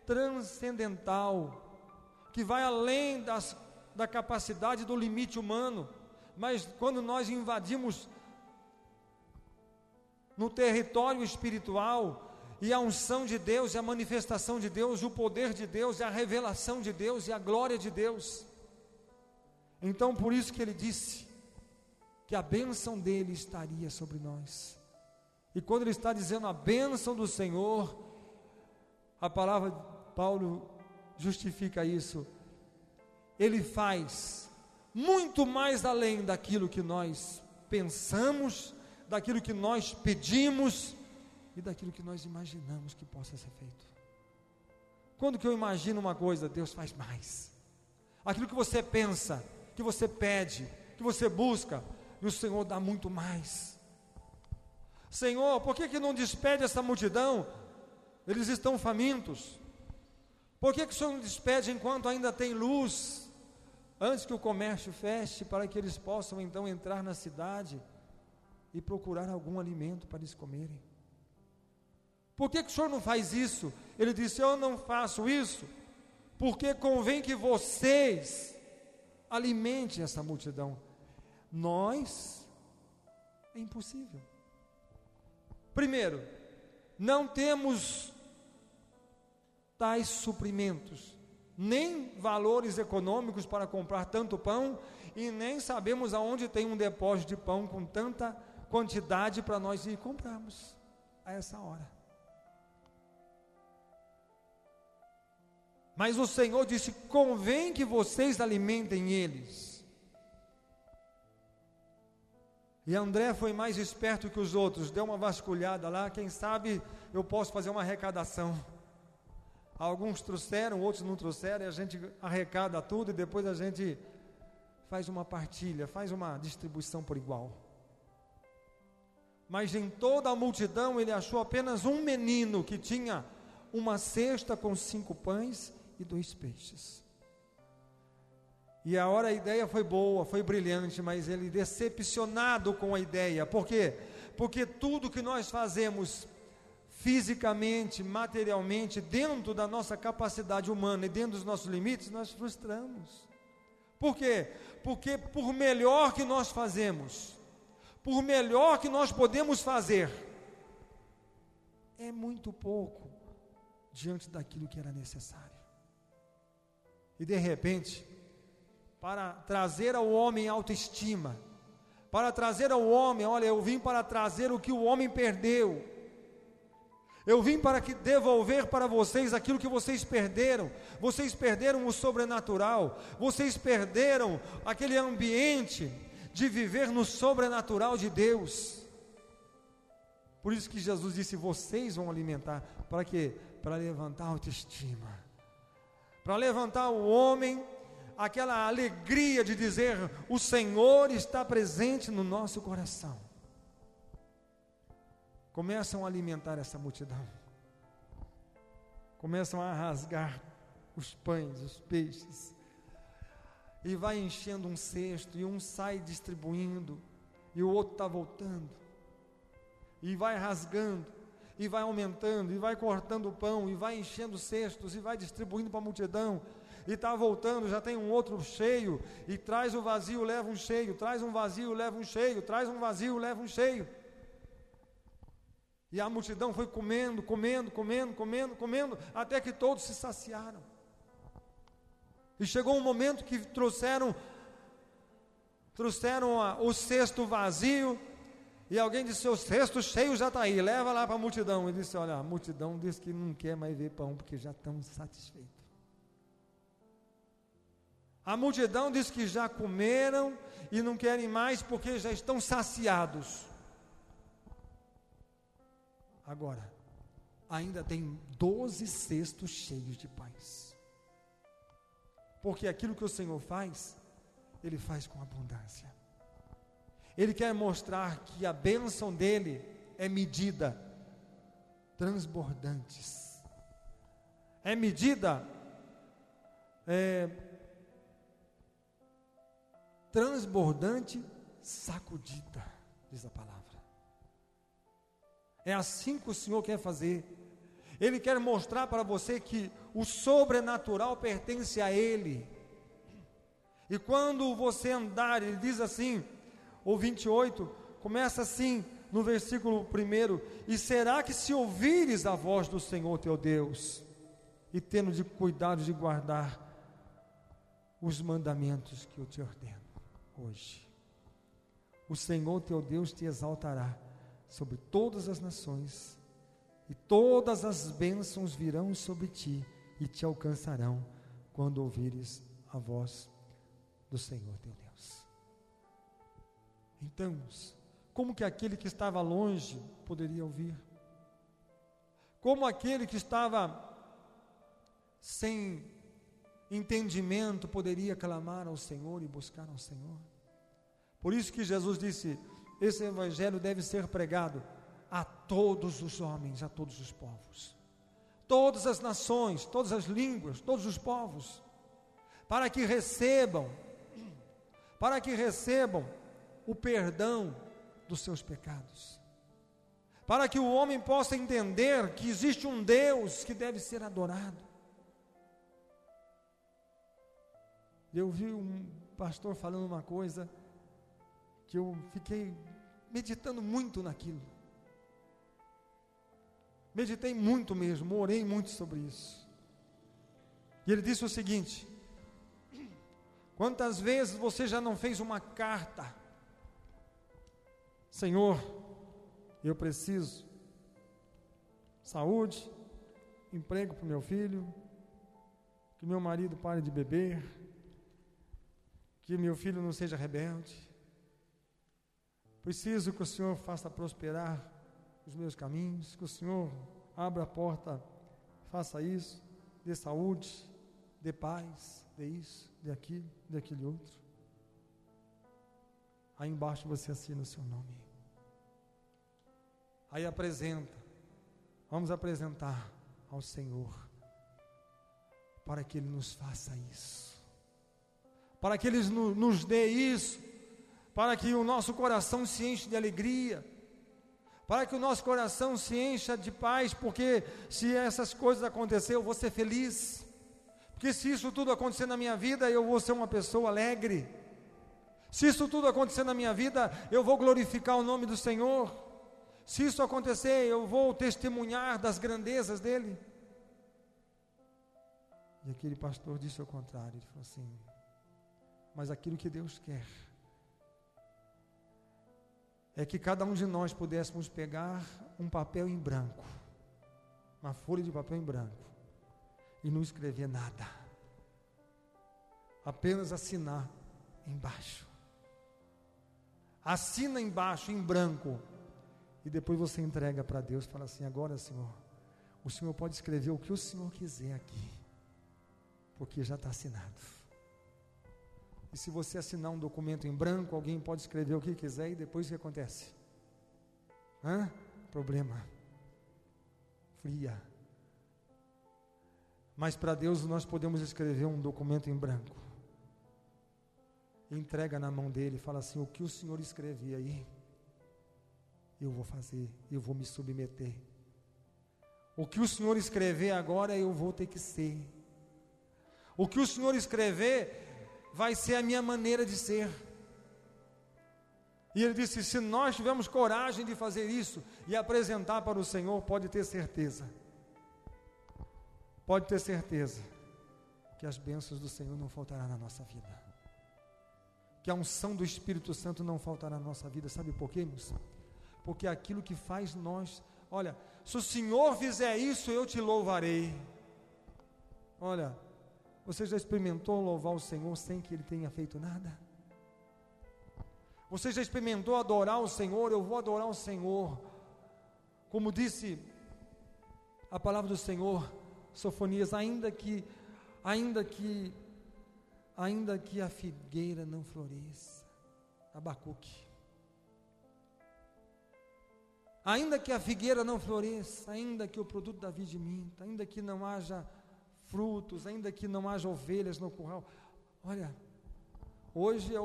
transcendental, que vai além da capacidade do limite humano. Mas quando nós invadimos no território espiritual, e a unção de Deus, e a manifestação de Deus, o poder de Deus, e a revelação de Deus, e a glória de Deus, então por isso que ele disse que a bênção dele estaria sobre nós. E quando ele está dizendo a bênção do Senhor, a palavra de Paulo justifica isso. Ele faz muito mais além daquilo que nós pensamos, daquilo que nós pedimos e daquilo que nós imaginamos que possa ser feito. Quando que eu imagino uma coisa, Deus faz mais. Aquilo que você pensa, que você pede, que você busca, e o Senhor dá muito mais. Senhor, por que não despede essa multidão? Eles estão famintos. Por que o Senhor não despede enquanto ainda tem luz, antes que o comércio feche, para que eles possam então entrar na cidade e procurar algum alimento para eles comerem? Por que o Senhor não faz isso? Ele disse: eu não faço isso porque convém que vocês alimentem essa multidão. Nós, é impossível. Primeiro, não temos tais suprimentos, nem valores econômicos para comprar tanto pão, e nem sabemos aonde tem um depósito de pão com tanta quantidade para nós ir comprarmos a essa hora. Mas o Senhor disse: convém que vocês alimentem eles. E André foi mais esperto que os outros, deu uma vasculhada lá, quem sabe eu posso fazer uma arrecadação. Alguns trouxeram, outros não trouxeram, e a gente arrecada tudo, e depois a gente faz uma partilha, faz uma distribuição por igual. Mas em toda a multidão ele achou apenas um menino que tinha uma cesta com 5 pães e 2 peixes. E a ideia foi boa, foi brilhante, mas ele decepcionado com a ideia. Por quê? Porque tudo que nós fazemos fisicamente, materialmente, dentro da nossa capacidade humana e dentro dos nossos limites, nós frustramos. Por quê? Porque por melhor que nós fazemos, por melhor que nós podemos fazer, é muito pouco diante daquilo que era necessário. E de repente, para trazer ao homem autoestima, para trazer ao homem, olha, eu vim para trazer o que o homem perdeu, eu vim para devolver para vocês aquilo que vocês perderam o sobrenatural, vocês perderam aquele ambiente de viver no sobrenatural de Deus. Por isso que Jesus disse: vocês vão alimentar, para quê? Para levantar a autoestima, para levantar o homem, aquela alegria de dizer: o Senhor está presente no nosso coração. Começam a alimentar essa multidão, começam a rasgar os pães, os peixes, e vai enchendo um cesto, e um sai distribuindo, e o outro está voltando, e vai rasgando, e vai aumentando, e vai cortando o pão, e vai enchendo cestos, e vai distribuindo para a multidão, e está voltando, já tem um outro cheio, e traz o vazio, leva um cheio, traz um vazio, leva um cheio, traz um vazio, leva um cheio. E a multidão foi comendo, até que todos se saciaram. E chegou um momento que trouxeram o cesto vazio, e alguém disse: seu cesto cheio já está aí, leva lá para a multidão. Ele disse: olha, a multidão diz que não quer mais ver pão, porque já estão satisfeitos. A multidão diz que já comeram e não querem mais, porque já estão saciados. Agora, ainda tem 12 cestos cheios de pães, porque aquilo que o Senhor faz, Ele faz com abundância. Ele quer mostrar que a bênção dele é medida transbordantes, é medida transbordante, sacudida, diz a palavra. É assim que o Senhor quer fazer. Ele quer mostrar para você que o sobrenatural pertence a Ele. E quando você andar, ele diz assim, o 28, começa assim, no versículo 1: e será que se ouvires a voz do Senhor teu Deus, e tendo de cuidado de guardar os mandamentos que eu te ordeno hoje, o Senhor teu Deus te exaltará sobre todas as nações, e todas as bênçãos virão sobre ti e te alcançarão quando ouvires a voz do Senhor teu Deus. Então, como que aquele que estava longe poderia ouvir? Como aquele que estava sem entendimento poderia clamar ao Senhor e buscar ao Senhor? Por isso que Jesus disse: esse evangelho deve ser pregado a todos os homens, a todos os povos, todas as nações, todas as línguas, todos os povos, para que recebam o perdão dos seus pecados, para que o homem possa entender que existe um Deus que deve ser adorado. Eu vi um pastor falando uma coisa que eu fiquei meditando muito naquilo. Meditei muito mesmo, orei muito sobre isso. E ele disse o seguinte: quantas vezes você já não fez uma carta: Senhor, eu preciso saúde, emprego para o meu filho, que meu marido pare de beber, que meu filho não seja rebelde, preciso que o Senhor faça prosperar os meus caminhos, que o Senhor abra a porta, faça isso, dê saúde, dê paz, dê isso, dê aquilo, dê aquele outro. Aí embaixo você assina o seu nome. Aí vamos apresentar ao Senhor, para que Ele nos faça isso, para que Ele nos dê isso, para que o nosso coração se enche de alegria, para que o nosso coração se encha de paz, porque se essas coisas acontecerem, eu vou ser feliz, porque se isso tudo acontecer na minha vida, eu vou ser uma pessoa alegre, se isso tudo acontecer na minha vida, eu vou glorificar o nome do Senhor, se isso acontecer, eu vou testemunhar das grandezas dEle. E aquele pastor disse ao contrário, ele falou assim: mas aquilo que Deus quer é que cada um de nós pudéssemos pegar um papel em branco, uma folha de papel em branco, e não escrever nada, apenas assinar embaixo. Assina embaixo em branco, e depois você entrega para Deus e fala assim: agora, Senhor, o Senhor pode escrever o que o Senhor quiser aqui, porque já está assinado. E se você assinar um documento em branco, alguém pode escrever o que quiser, e depois o que acontece? Problema. Fria. Mas para Deus nós podemos escrever um documento em branco, entrega na mão dele e fala assim: o que o Senhor escrever aí, eu vou fazer, eu vou me submeter. O que o Senhor escrever agora, eu vou ter que ser. O que o Senhor escrever vai ser a minha maneira de ser. E ele disse: se nós tivermos coragem de fazer isso e apresentar para o Senhor, pode ter certeza que as bênçãos do Senhor não faltarão na nossa vida, que a unção do Espírito Santo não faltará na nossa vida. Sabe por quê, irmãos? porque é aquilo que faz nós, olha, se o Senhor fizer isso, eu te louvarei. Olha, você já experimentou louvar o Senhor sem que Ele tenha feito nada? Você já experimentou adorar o Senhor? Eu vou adorar o Senhor, como disse a palavra do Senhor, Sofonias, ainda que a figueira não floresça. Abacuque. Ainda que a figueira não floresça, ainda que o produto da vide minta, ainda que não haja frutos, ainda que não haja ovelhas no curral. Olha, hoje já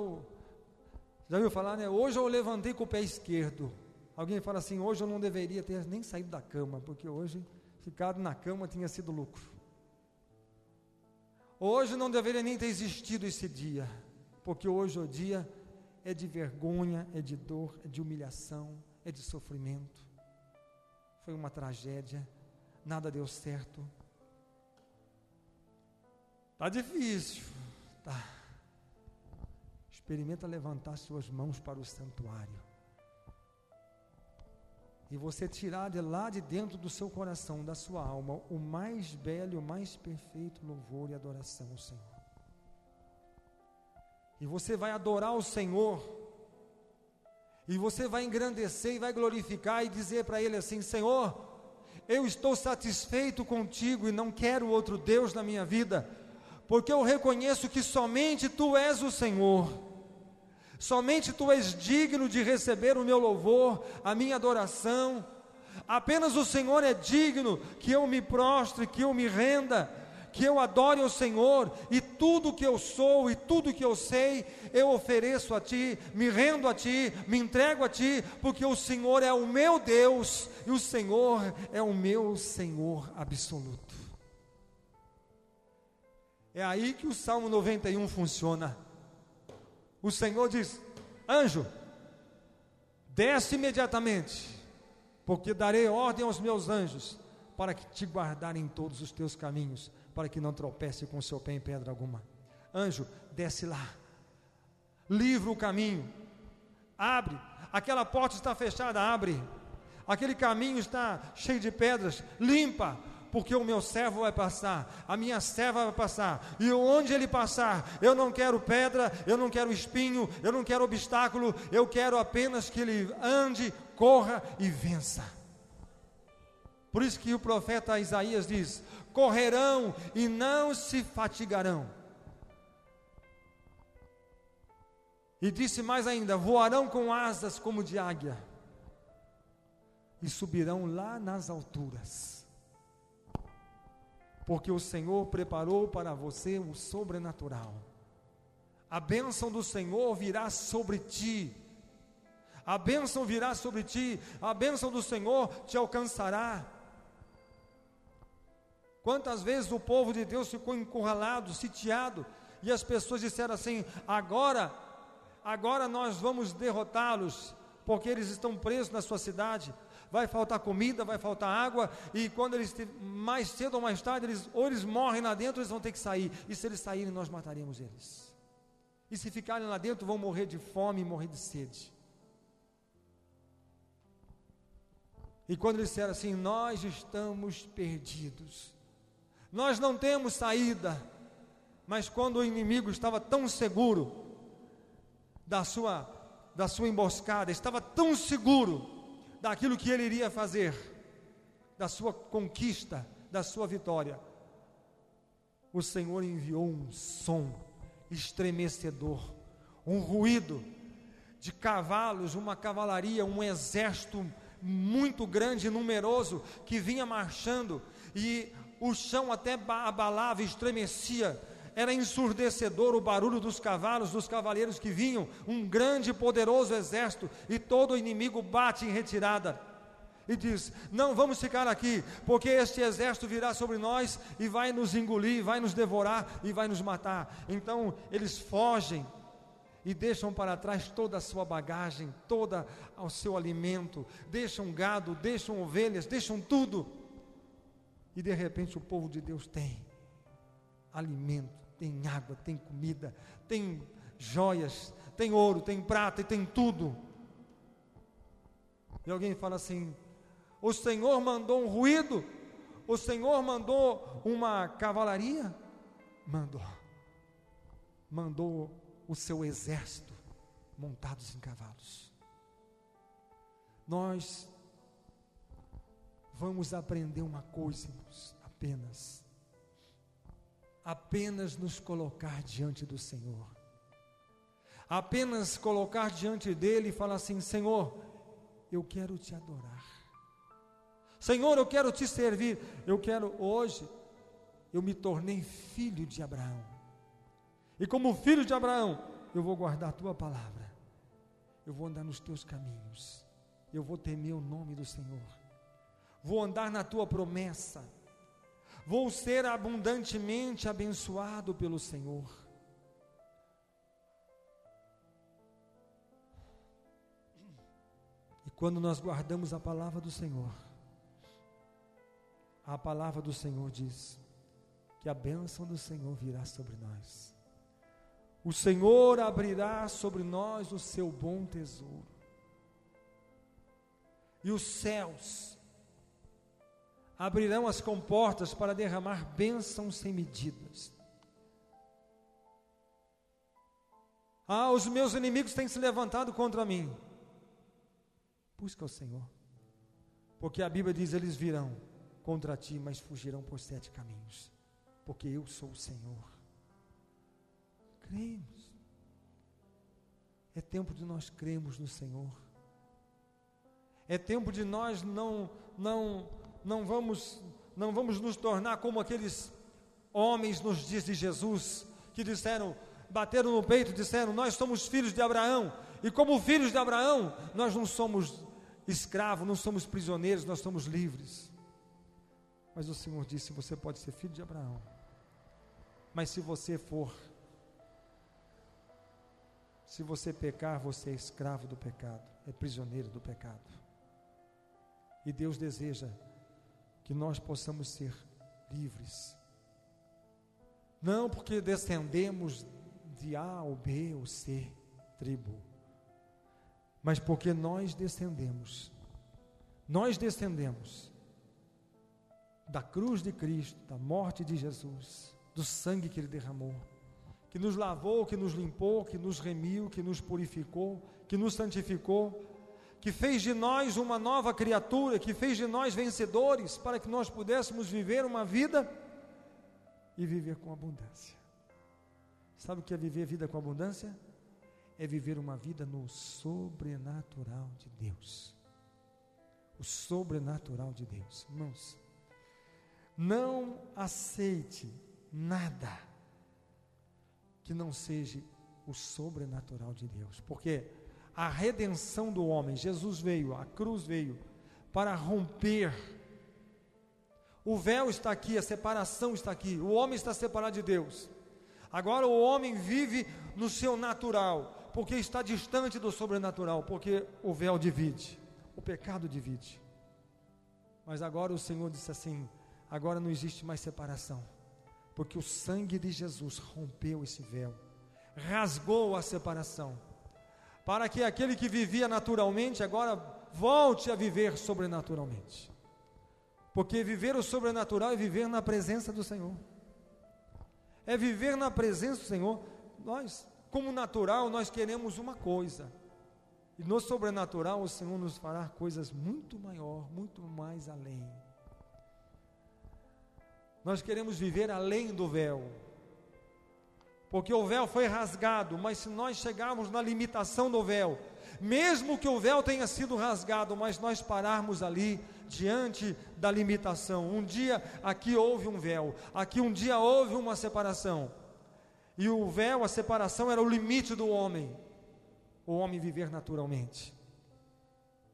ouviu falar, né? Hoje eu levantei com o pé esquerdo. Alguém fala assim, hoje eu não deveria ter nem saído da cama, porque hoje ficado na cama tinha sido lucro. Hoje não deveria nem ter existido esse dia, porque hoje o dia é de vergonha, é de dor, é de humilhação, é de sofrimento. Foi uma tragédia, nada deu certo. Está difícil, tá. Experimenta levantar suas mãos para o santuário e você tirar de lá de dentro do seu coração, da sua alma, o mais belo, o mais perfeito louvor e adoração ao Senhor. E você vai adorar o Senhor, e você vai engrandecer e vai glorificar e dizer para Ele assim: Senhor, eu estou satisfeito contigo e não quero outro Deus na minha vida, porque eu reconheço que somente Tu és o Senhor. Somente Tu és digno de receber o meu louvor, a minha adoração. Apenas o Senhor é digno que eu me prostre, que eu me renda, que eu adore o Senhor, e tudo que eu sou e tudo que eu sei, eu ofereço a Ti, me rendo a Ti, me entrego a Ti, porque o Senhor é o meu Deus, e o Senhor é o meu Senhor absoluto. É aí que o Salmo 91 funciona. O Senhor diz: anjo, desce imediatamente, porque darei ordem aos meus anjos, para que te guardarem em todos os teus caminhos, para que não tropece com o seu pé em pedra alguma. Anjo, desce lá, livra o caminho, abre, aquela porta está fechada, abre, aquele caminho está cheio de pedras, limpa, porque o meu servo vai passar, a minha serva vai passar, e onde ele passar, eu não quero pedra, eu não quero espinho, eu não quero obstáculo, eu quero apenas que ele ande, corra e vença. Por isso que o profeta Isaías diz: correrão e não se fatigarão. E disse mais ainda: voarão com asas como de águia, e subirão lá nas alturas. Porque o Senhor preparou para você o sobrenatural. A bênção do Senhor virá sobre ti. A bênção virá sobre ti. A bênção do Senhor te alcançará. Quantas vezes o povo de Deus ficou encurralado, sitiado, e as pessoas disseram assim: agora nós vamos derrotá-los, porque eles estão presos na sua cidade. Vai faltar comida, vai faltar água, e quando eles, mais cedo ou mais tarde, ou eles morrem lá dentro, eles vão ter que sair, e se eles saírem, nós mataremos eles, e se ficarem lá dentro, vão morrer de fome e morrer de sede. E quando eles disseram assim: nós estamos perdidos, nós não temos saída, mas quando o inimigo estava tão seguro da sua emboscada, estava tão seguro daquilo que ele iria fazer, da sua conquista, da sua vitória, o Senhor enviou um som estremecedor, um ruído de cavalos, uma cavalaria, um exército muito grande e numeroso que vinha marchando, e o chão até abalava, estremecia. Era ensurdecedor o barulho dos cavalos, dos cavaleiros que vinham, um grande e poderoso exército, e todo o inimigo bate em retirada, e diz: não vamos ficar aqui, porque este exército virá sobre nós, e vai nos engolir, vai nos devorar, e vai nos matar. Então eles fogem, e deixam para trás toda a sua bagagem, todo o seu alimento, deixam gado, deixam ovelhas, deixam tudo, e de repente o povo de Deus tem alimento, tem água, tem comida, tem joias, tem ouro, tem prata e tem tudo. E alguém fala assim: o Senhor mandou um ruído? O Senhor mandou uma cavalaria? Mandou o seu exército montados em cavalos. Nós vamos aprender uma coisa, irmãos, apenas nos colocar diante do Senhor, apenas colocar diante dele e falar assim: Senhor, eu quero te adorar, Senhor, eu quero te servir, hoje eu me tornei filho de Abraão, e como filho de Abraão, eu vou guardar a tua palavra, eu vou andar nos teus caminhos, eu vou temer o nome do Senhor, vou andar na tua promessa, vou ser abundantemente abençoado pelo Senhor. E quando nós guardamos a palavra do Senhor, a palavra do Senhor diz que a bênção do Senhor virá sobre nós. O Senhor abrirá sobre nós o seu bom tesouro, e os céus abrirão as comportas para derramar bênçãos sem medidas. Os meus inimigos têm se levantado contra mim. Busca o Senhor, porque a Bíblia diz: eles virão contra ti, mas fugirão por 7 caminhos, porque eu sou o Senhor. Cremos. É tempo de nós cremos no Senhor. É tempo de nós não vamos nos tornar como aqueles homens nos dias de Jesus, que disseram, bateram no peito e disseram: nós somos filhos de Abraão, e como filhos de Abraão, nós não somos escravos, não somos prisioneiros, nós somos livres. Mas o Senhor disse: você pode ser filho de Abraão, mas se você pecar, você é escravo do pecado, é prisioneiro do pecado. E Deus deseja que nós possamos ser livres, não porque descendemos de A ou B ou C tribo, mas porque nós descendemos da cruz de Cristo, da morte de Jesus, do sangue que Ele derramou, que nos lavou, que nos limpou, que nos remiu, que nos purificou, que nos santificou, que fez de nós uma nova criatura, que fez de nós vencedores, para que nós pudéssemos viver uma vida e viver com abundância. Sabe o que é viver vida com abundância? É viver uma vida no sobrenatural de Deus. O sobrenatural de Deus. Irmãos, não aceite nada que não seja o sobrenatural de Deus, porque a redenção do homem, Jesus veio, a cruz veio para romper. O véu está aqui, a separação está aqui, o homem está separado de Deus. Agora o homem vive no seu natural, porque está distante do sobrenatural, porque o véu divide, o pecado divide. Mas agora o Senhor disse assim: agora não existe mais separação, porque o sangue de Jesus rompeu esse véu, rasgou a separação, para que aquele que vivia naturalmente agora volte a viver sobrenaturalmente, porque viver o sobrenatural é viver na presença do Senhor, é viver na presença do Senhor. Nós, como natural, nós queremos uma coisa, e no sobrenatural o Senhor nos fará coisas muito maior, muito mais além. Nós queremos viver além do véu, porque o véu foi rasgado, mas se nós chegarmos na limitação do véu, mesmo que o véu tenha sido rasgado, mas nós pararmos ali, diante da limitação, um dia aqui houve um véu, aqui um dia houve uma separação, e o véu, a separação era o limite do homem, o homem viver naturalmente.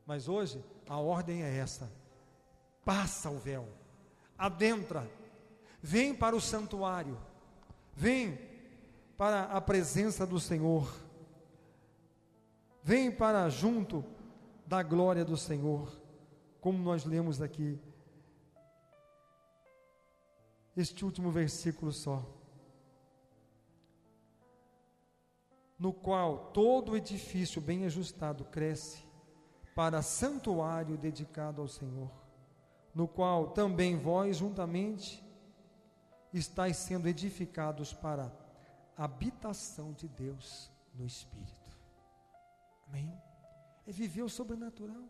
Mas hoje, a ordem é essa: passa o véu, adentra, vem para o santuário, vem para a presença do Senhor, vem para junto da glória do Senhor, como nós lemos aqui, este último versículo só, no qual todo edifício bem ajustado cresce para santuário dedicado ao Senhor, no qual também vós juntamente estáis sendo edificados para a habitação de Deus no Espírito. Amém? É viver o sobrenatural.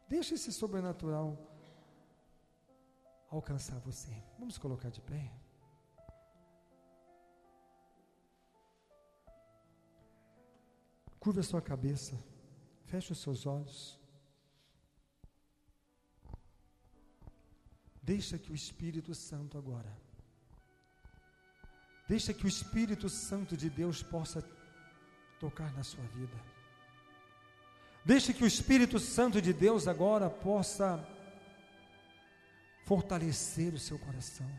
Deixa esse sobrenatural alcançar você. Vamos colocar de pé. Curva a sua cabeça. Feche os seus olhos. Deixa que o Espírito Santo agora, deixa que o Espírito Santo de Deus possa tocar na sua vida. Deixa que o Espírito Santo de Deus agora possa fortalecer o seu coração.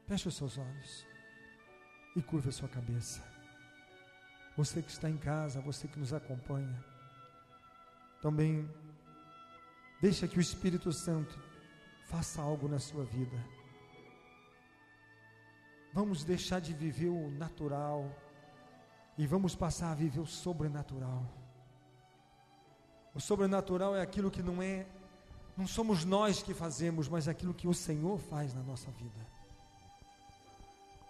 Feche os seus olhos e curva a sua cabeça. Você que está em casa, você que nos acompanha, também deixa que o Espírito Santo faça algo na sua vida. Vamos deixar de viver o natural e vamos passar a viver o sobrenatural. O sobrenatural é aquilo que não somos nós que fazemos, mas aquilo que o Senhor faz na nossa vida.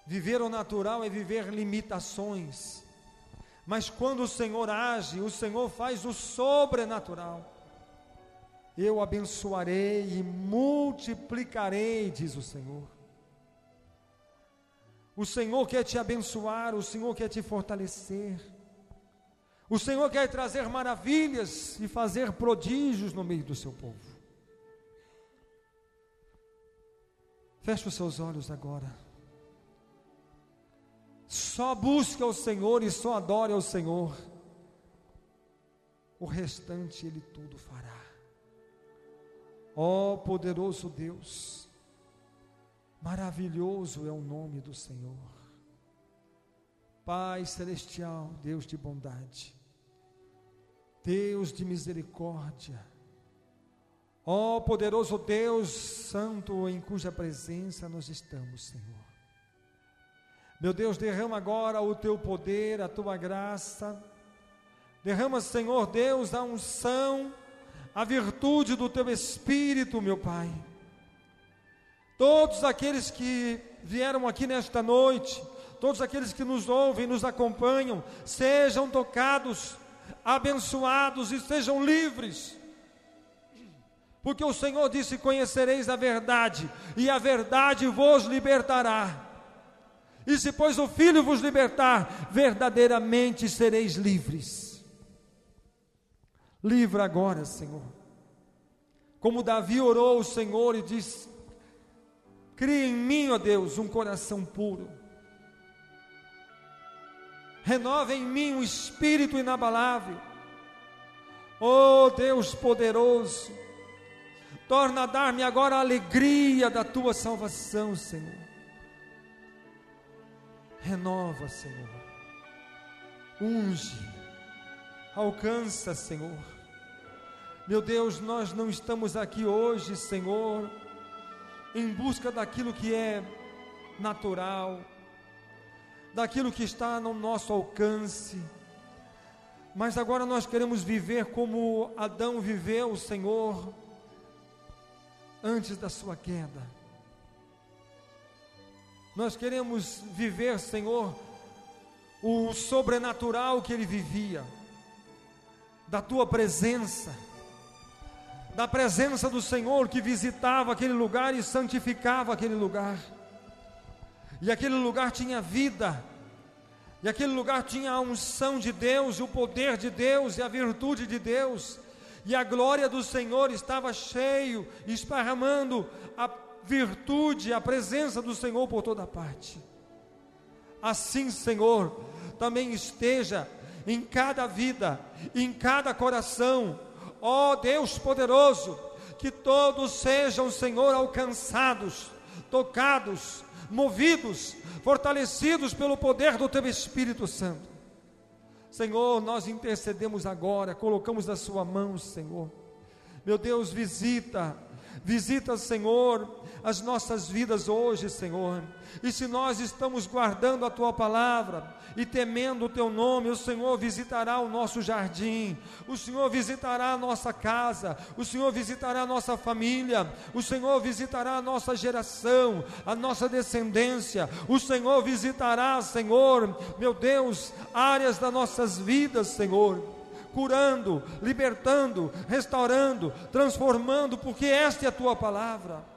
Viver o natural é viver limitações, mas quando o Senhor age, o Senhor faz o sobrenatural. Eu abençoarei e multiplicarei, diz o Senhor. O Senhor quer te abençoar, o Senhor quer te fortalecer. O Senhor quer trazer maravilhas e fazer prodígios no meio do seu povo. Feche os seus olhos agora. Só busque ao Senhor e só adore ao Senhor. O restante Ele tudo fará. Ó poderoso Deus, maravilhoso é o nome do Senhor. Pai celestial, Deus de bondade, Deus de misericórdia, ó poderoso Deus santo, em cuja presença nós estamos, Senhor. Meu Deus, derrama agora o teu poder, a tua graça, derrama, Senhor Deus, a unção, a virtude do teu Espírito, meu Pai. Todos aqueles que vieram aqui nesta noite, todos aqueles que nos ouvem, nos acompanham, sejam tocados, abençoados e sejam livres, porque o Senhor disse: conhecereis a verdade, e a verdade vos libertará. E se pois o Filho vos libertar, verdadeiramente sereis livres. Livra agora, Senhor. Como Davi orou ao Senhor e disse: cria em mim, ó Deus, um coração puro. Renova em mim um espírito inabalável. Ó Deus poderoso, torna a dar-me agora a alegria da tua salvação, Senhor. Renova, Senhor. Unge. Alcança, Senhor. Meu Deus, nós não estamos aqui hoje, Senhor, em busca daquilo que é natural, daquilo que está no nosso alcance, mas agora nós queremos viver como Adão viveu, Senhor, antes da sua queda. Nós queremos viver, Senhor, o sobrenatural que ele vivia, da tua presença, da presença do Senhor que visitava aquele lugar e santificava aquele lugar, e aquele lugar tinha vida, e aquele lugar tinha a unção de Deus, e o poder de Deus, e a virtude de Deus, e a glória do Senhor estava cheio, esparramando a virtude, a presença do Senhor por toda parte. Assim, Senhor, também esteja em cada vida, em cada coração, ó Deus poderoso, que todos sejam, Senhor, alcançados, tocados, movidos, fortalecidos pelo poder do teu Espírito Santo. Senhor, nós intercedemos agora, colocamos na sua mão, Senhor. Meu Deus, visita Visita, Senhor, as nossas vidas hoje, Senhor. E se nós estamos guardando a Tua palavra e temendo o Teu nome, o Senhor visitará o nosso jardim, o Senhor visitará a nossa casa, o Senhor visitará a nossa família, o Senhor visitará a nossa geração, a nossa descendência, o Senhor visitará, Senhor, meu Deus, áreas das nossas vidas, Senhor, curando, libertando, restaurando, transformando, porque esta é a Tua palavra.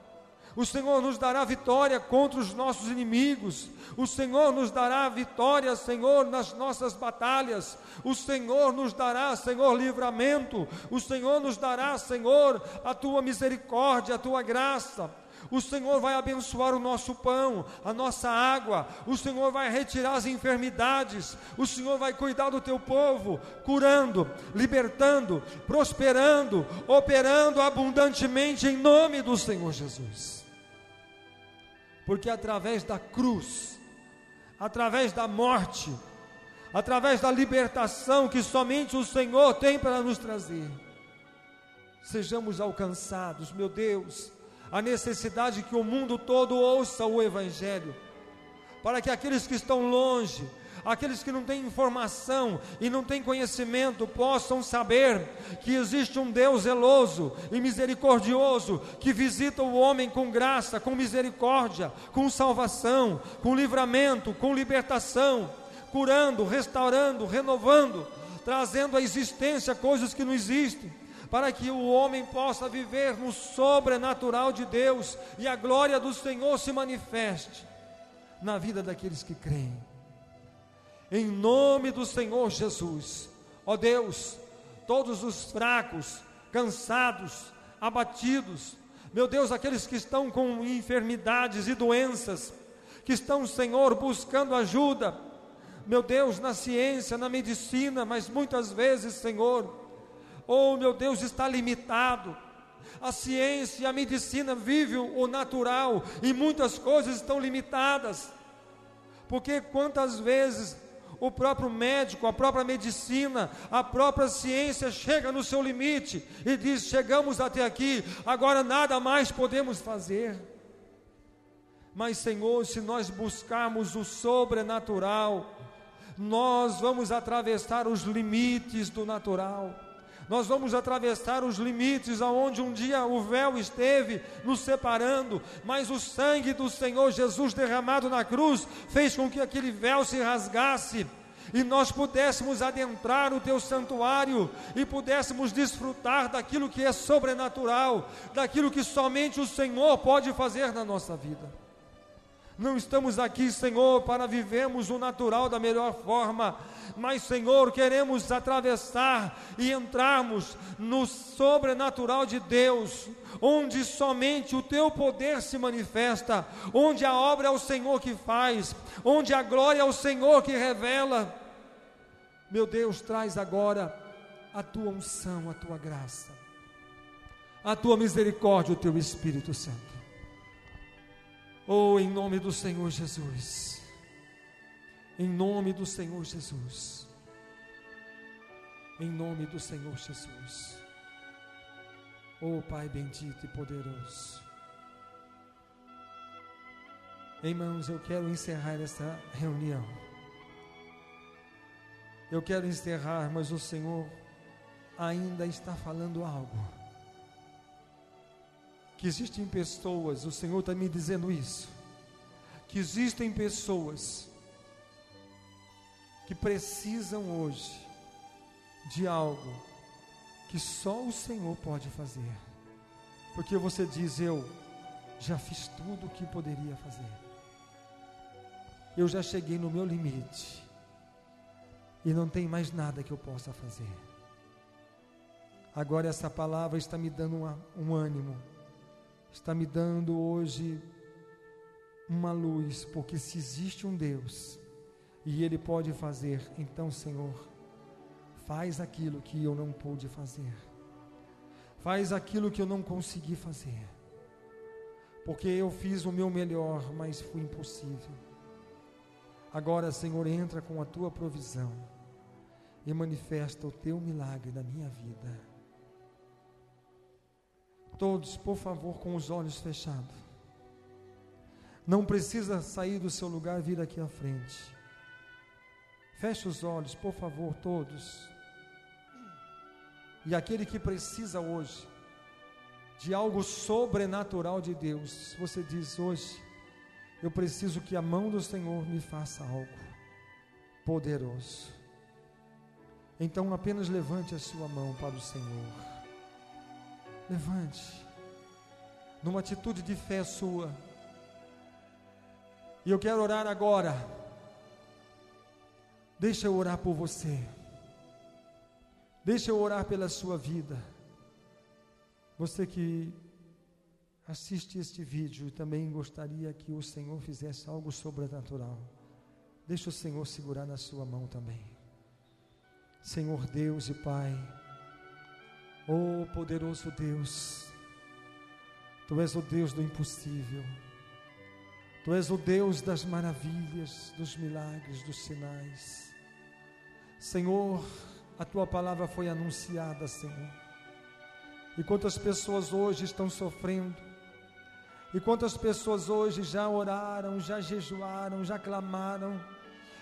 O Senhor nos dará vitória contra os nossos inimigos, o Senhor nos dará vitória, Senhor, nas nossas batalhas, o Senhor nos dará, Senhor, livramento, o Senhor nos dará, Senhor, a Tua misericórdia, a Tua graça. O Senhor vai abençoar o nosso pão, a nossa água, o Senhor vai retirar as enfermidades, o Senhor vai cuidar do Teu povo, curando, libertando, prosperando, operando abundantemente em nome do Senhor Jesus. Porque através da cruz, através da morte, através da libertação que somente o Senhor tem para nos trazer, sejamos alcançados, meu Deus, a necessidade que o mundo todo ouça o Evangelho, para que aqueles que estão longe, aqueles que não têm informação e não têm conhecimento, possam saber que existe um Deus zeloso e misericordioso, que visita o homem com graça, com misericórdia, com salvação, com livramento, com libertação, curando, restaurando, renovando, trazendo à existência coisas que não existem, para que o homem possa viver no sobrenatural de Deus e a glória do Senhor se manifeste na vida daqueles que creem. Em nome do Senhor Jesus, ó Deus, todos os fracos, cansados, abatidos, meu Deus, aqueles que estão com enfermidades e doenças, que estão, Senhor, buscando ajuda, meu Deus, na ciência, na medicina, mas muitas vezes, Senhor, oh meu Deus, está limitado. A ciência e a medicina vivem o natural e muitas coisas estão limitadas, porque quantas vezes o próprio médico, a própria medicina, a própria ciência chega no seu limite e diz: chegamos até aqui, agora nada mais podemos fazer. Mas Senhor, se nós buscarmos o sobrenatural, nós vamos atravessar os limites do natural, nós vamos atravessar os limites aonde um dia o véu esteve nos separando, mas o sangue do Senhor Jesus derramado na cruz fez com que aquele véu se rasgasse e nós pudéssemos adentrar o Teu santuário e pudéssemos desfrutar daquilo que é sobrenatural, daquilo que somente o Senhor pode fazer na nossa vida. Não estamos aqui, Senhor, para vivermos o natural da melhor forma, mas, Senhor, queremos atravessar e entrarmos no sobrenatural de Deus, onde somente o Teu poder se manifesta, onde a obra é o Senhor que faz, onde a glória é o Senhor que revela. Meu Deus, traz agora a Tua unção, a Tua graça, a Tua misericórdia, o Teu Espírito Santo. Oh, em nome do Senhor Jesus, em nome do Senhor Jesus, em nome do Senhor Jesus, oh Pai bendito e poderoso. Irmãos, eu quero encerrar essa reunião, eu quero encerrar, mas o Senhor ainda está falando algo. Que existem pessoas, o Senhor está me dizendo isso, que existem pessoas que precisam hoje de algo que só o Senhor pode fazer, porque você diz: eu já fiz tudo o que poderia fazer, eu já cheguei no meu limite e não tem mais nada que eu possa fazer. Agora essa palavra está me dando um ânimo, está me dando hoje uma luz, porque se existe um Deus e Ele pode fazer, então, Senhor, faz aquilo que eu não pude fazer, faz aquilo que eu não consegui fazer, porque eu fiz o meu melhor, mas foi impossível. Agora, Senhor, entra com a Tua provisão e manifesta o Teu milagre na minha vida. Todos, por favor, com os olhos fechados. Não precisa sair do seu lugar e vir aqui à frente. Feche os olhos, por favor, todos. E aquele que precisa hoje de algo sobrenatural de Deus, você diz hoje: eu preciso que a mão do Senhor me faça algo poderoso. Então apenas levante a sua mão para o Senhor. Levante, numa atitude de fé sua. E eu quero orar agora. Deixa eu orar por você. Deixa eu orar pela sua vida. Você que assiste este vídeo e também gostaria que o Senhor fizesse algo sobrenatural, deixa o Senhor segurar na sua mão também. Senhor Deus e Pai, oh poderoso Deus, Tu és o Deus do impossível, Tu és o Deus das maravilhas, dos milagres, dos sinais. Senhor, a Tua palavra foi anunciada, Senhor. E quantas pessoas hoje estão sofrendo, e quantas pessoas hoje já oraram, já jejuaram, já clamaram,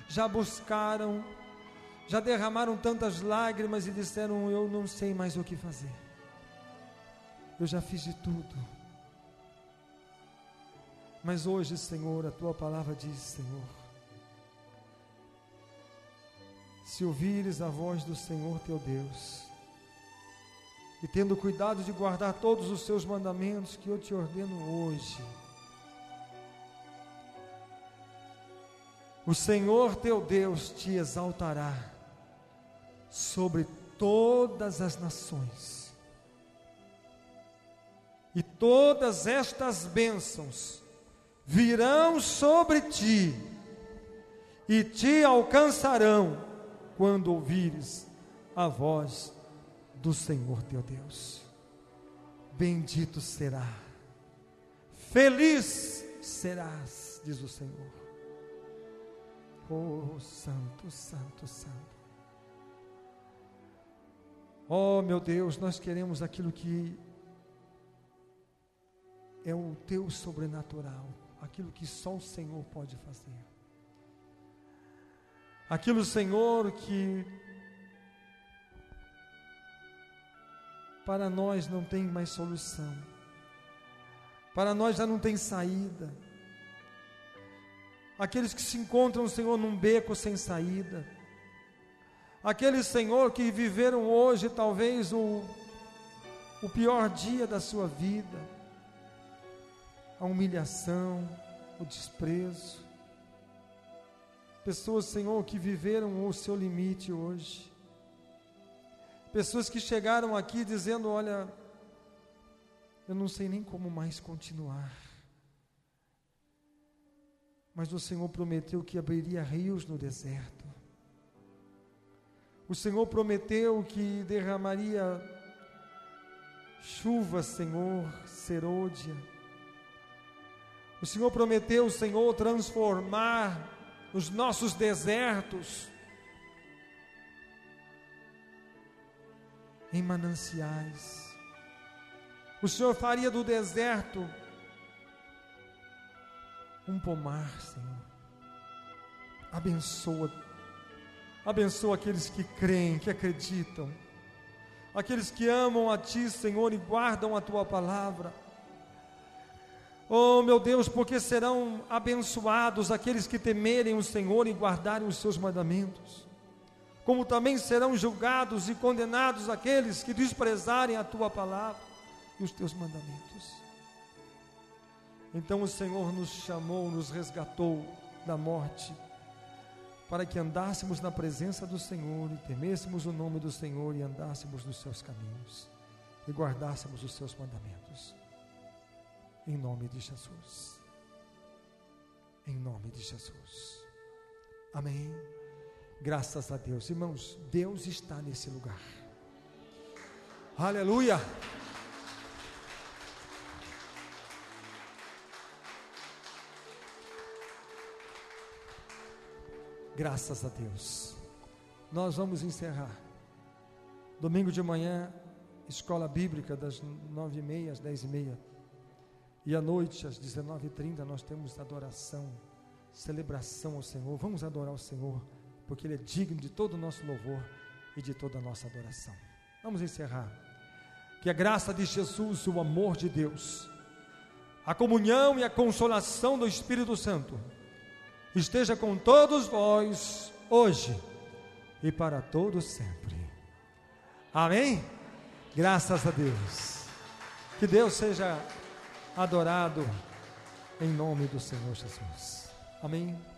já buscaram, já derramaram tantas lágrimas e disseram: eu não sei mais o que fazer, eu já fiz de tudo. Mas hoje, Senhor, a Tua palavra diz, Senhor, se ouvires a voz do Senhor teu Deus, e tendo cuidado de guardar todos os seus mandamentos que eu te ordeno hoje, o Senhor teu Deus te exaltará sobre todas as nações, e todas estas bênçãos virão sobre ti e te alcançarão quando ouvires a voz do Senhor teu Deus. Bendito será, feliz serás, diz o Senhor. Oh, santo, santo, santo. Oh, meu Deus, nós queremos aquilo que é o teu sobrenatural, aquilo que só o Senhor pode fazer. Aquilo, Senhor, que para nós não tem mais solução, para nós já não tem saída. Aqueles que se encontram, Senhor, num beco sem saída, aqueles, Senhor, que viveram hoje talvez o pior dia da sua vida, a humilhação, o desprezo, pessoas, Senhor, que viveram o seu limite hoje, pessoas que chegaram aqui dizendo: olha, eu não sei nem como mais continuar, mas o Senhor prometeu que abriria rios no deserto, o Senhor prometeu que derramaria chuva, Senhor, serôdia, o Senhor prometeu, Senhor, transformar os nossos desertos em mananciais. O Senhor faria do deserto um pomar, Senhor. Abençoa aqueles que creem, que acreditam, aqueles que amam a Ti, Senhor, e guardam a Tua palavra. Oh, meu Deus, porque serão abençoados aqueles que temerem o Senhor e guardarem os seus mandamentos, como também serão julgados e condenados aqueles que desprezarem a Tua palavra e os Teus mandamentos. Então o Senhor nos chamou, nos resgatou da morte, para que andássemos na presença do Senhor e temêssemos o nome do Senhor e andássemos nos seus caminhos e guardássemos os seus mandamentos. Em nome de Jesus. Em nome de Jesus. Amém. Graças a Deus. Irmãos, Deus está nesse lugar. Aleluia. Graças a Deus. Nós vamos encerrar. Domingo de manhã escola bíblica das 9h30 às 10h30. E à noite, às 19h30, nós temos adoração, celebração ao Senhor. Vamos adorar o Senhor, porque Ele é digno de todo o nosso louvor e de toda a nossa adoração. Vamos encerrar. Que a graça de Jesus, o amor de Deus, a comunhão e a consolação do Espírito Santo esteja com todos vós, hoje e para todos sempre. Amém? Graças a Deus. Que Deus seja adorado em nome do Senhor Jesus. Amém.